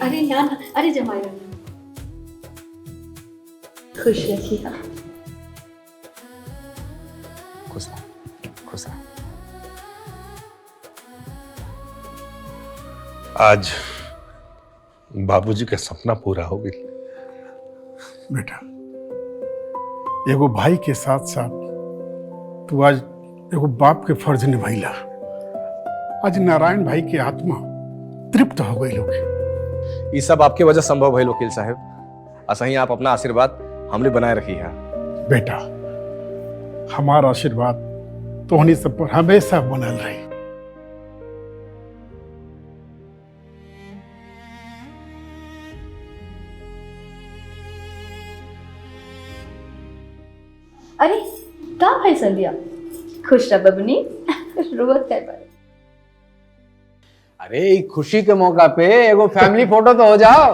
अरे ना ना, अरे जमाई खुश रखिएगा। खुश रहो, खुश रहो। आज बाबूजी का सपना पूरा हो गया। बेटा, एगो भाई के साथ साथ तू आज एगो बाप के फर्ज निभाइला। आज नारायण भाई की आत्मा तृप्त हो गई लोग। ये सब आपके वजह संभव है वकील साहब। असही आप अपना आशीर्वाद हमने बनाए रखी है। बेटा, हमारा आशीर्वाद तोहनी सब पर हमेशा बनल रही। अरे का भाई संध्या, खुश रह बबनी, रोवत है पर। अरे खुशी के मौका पे एगो फैमिली फोटो तो हो जाओ।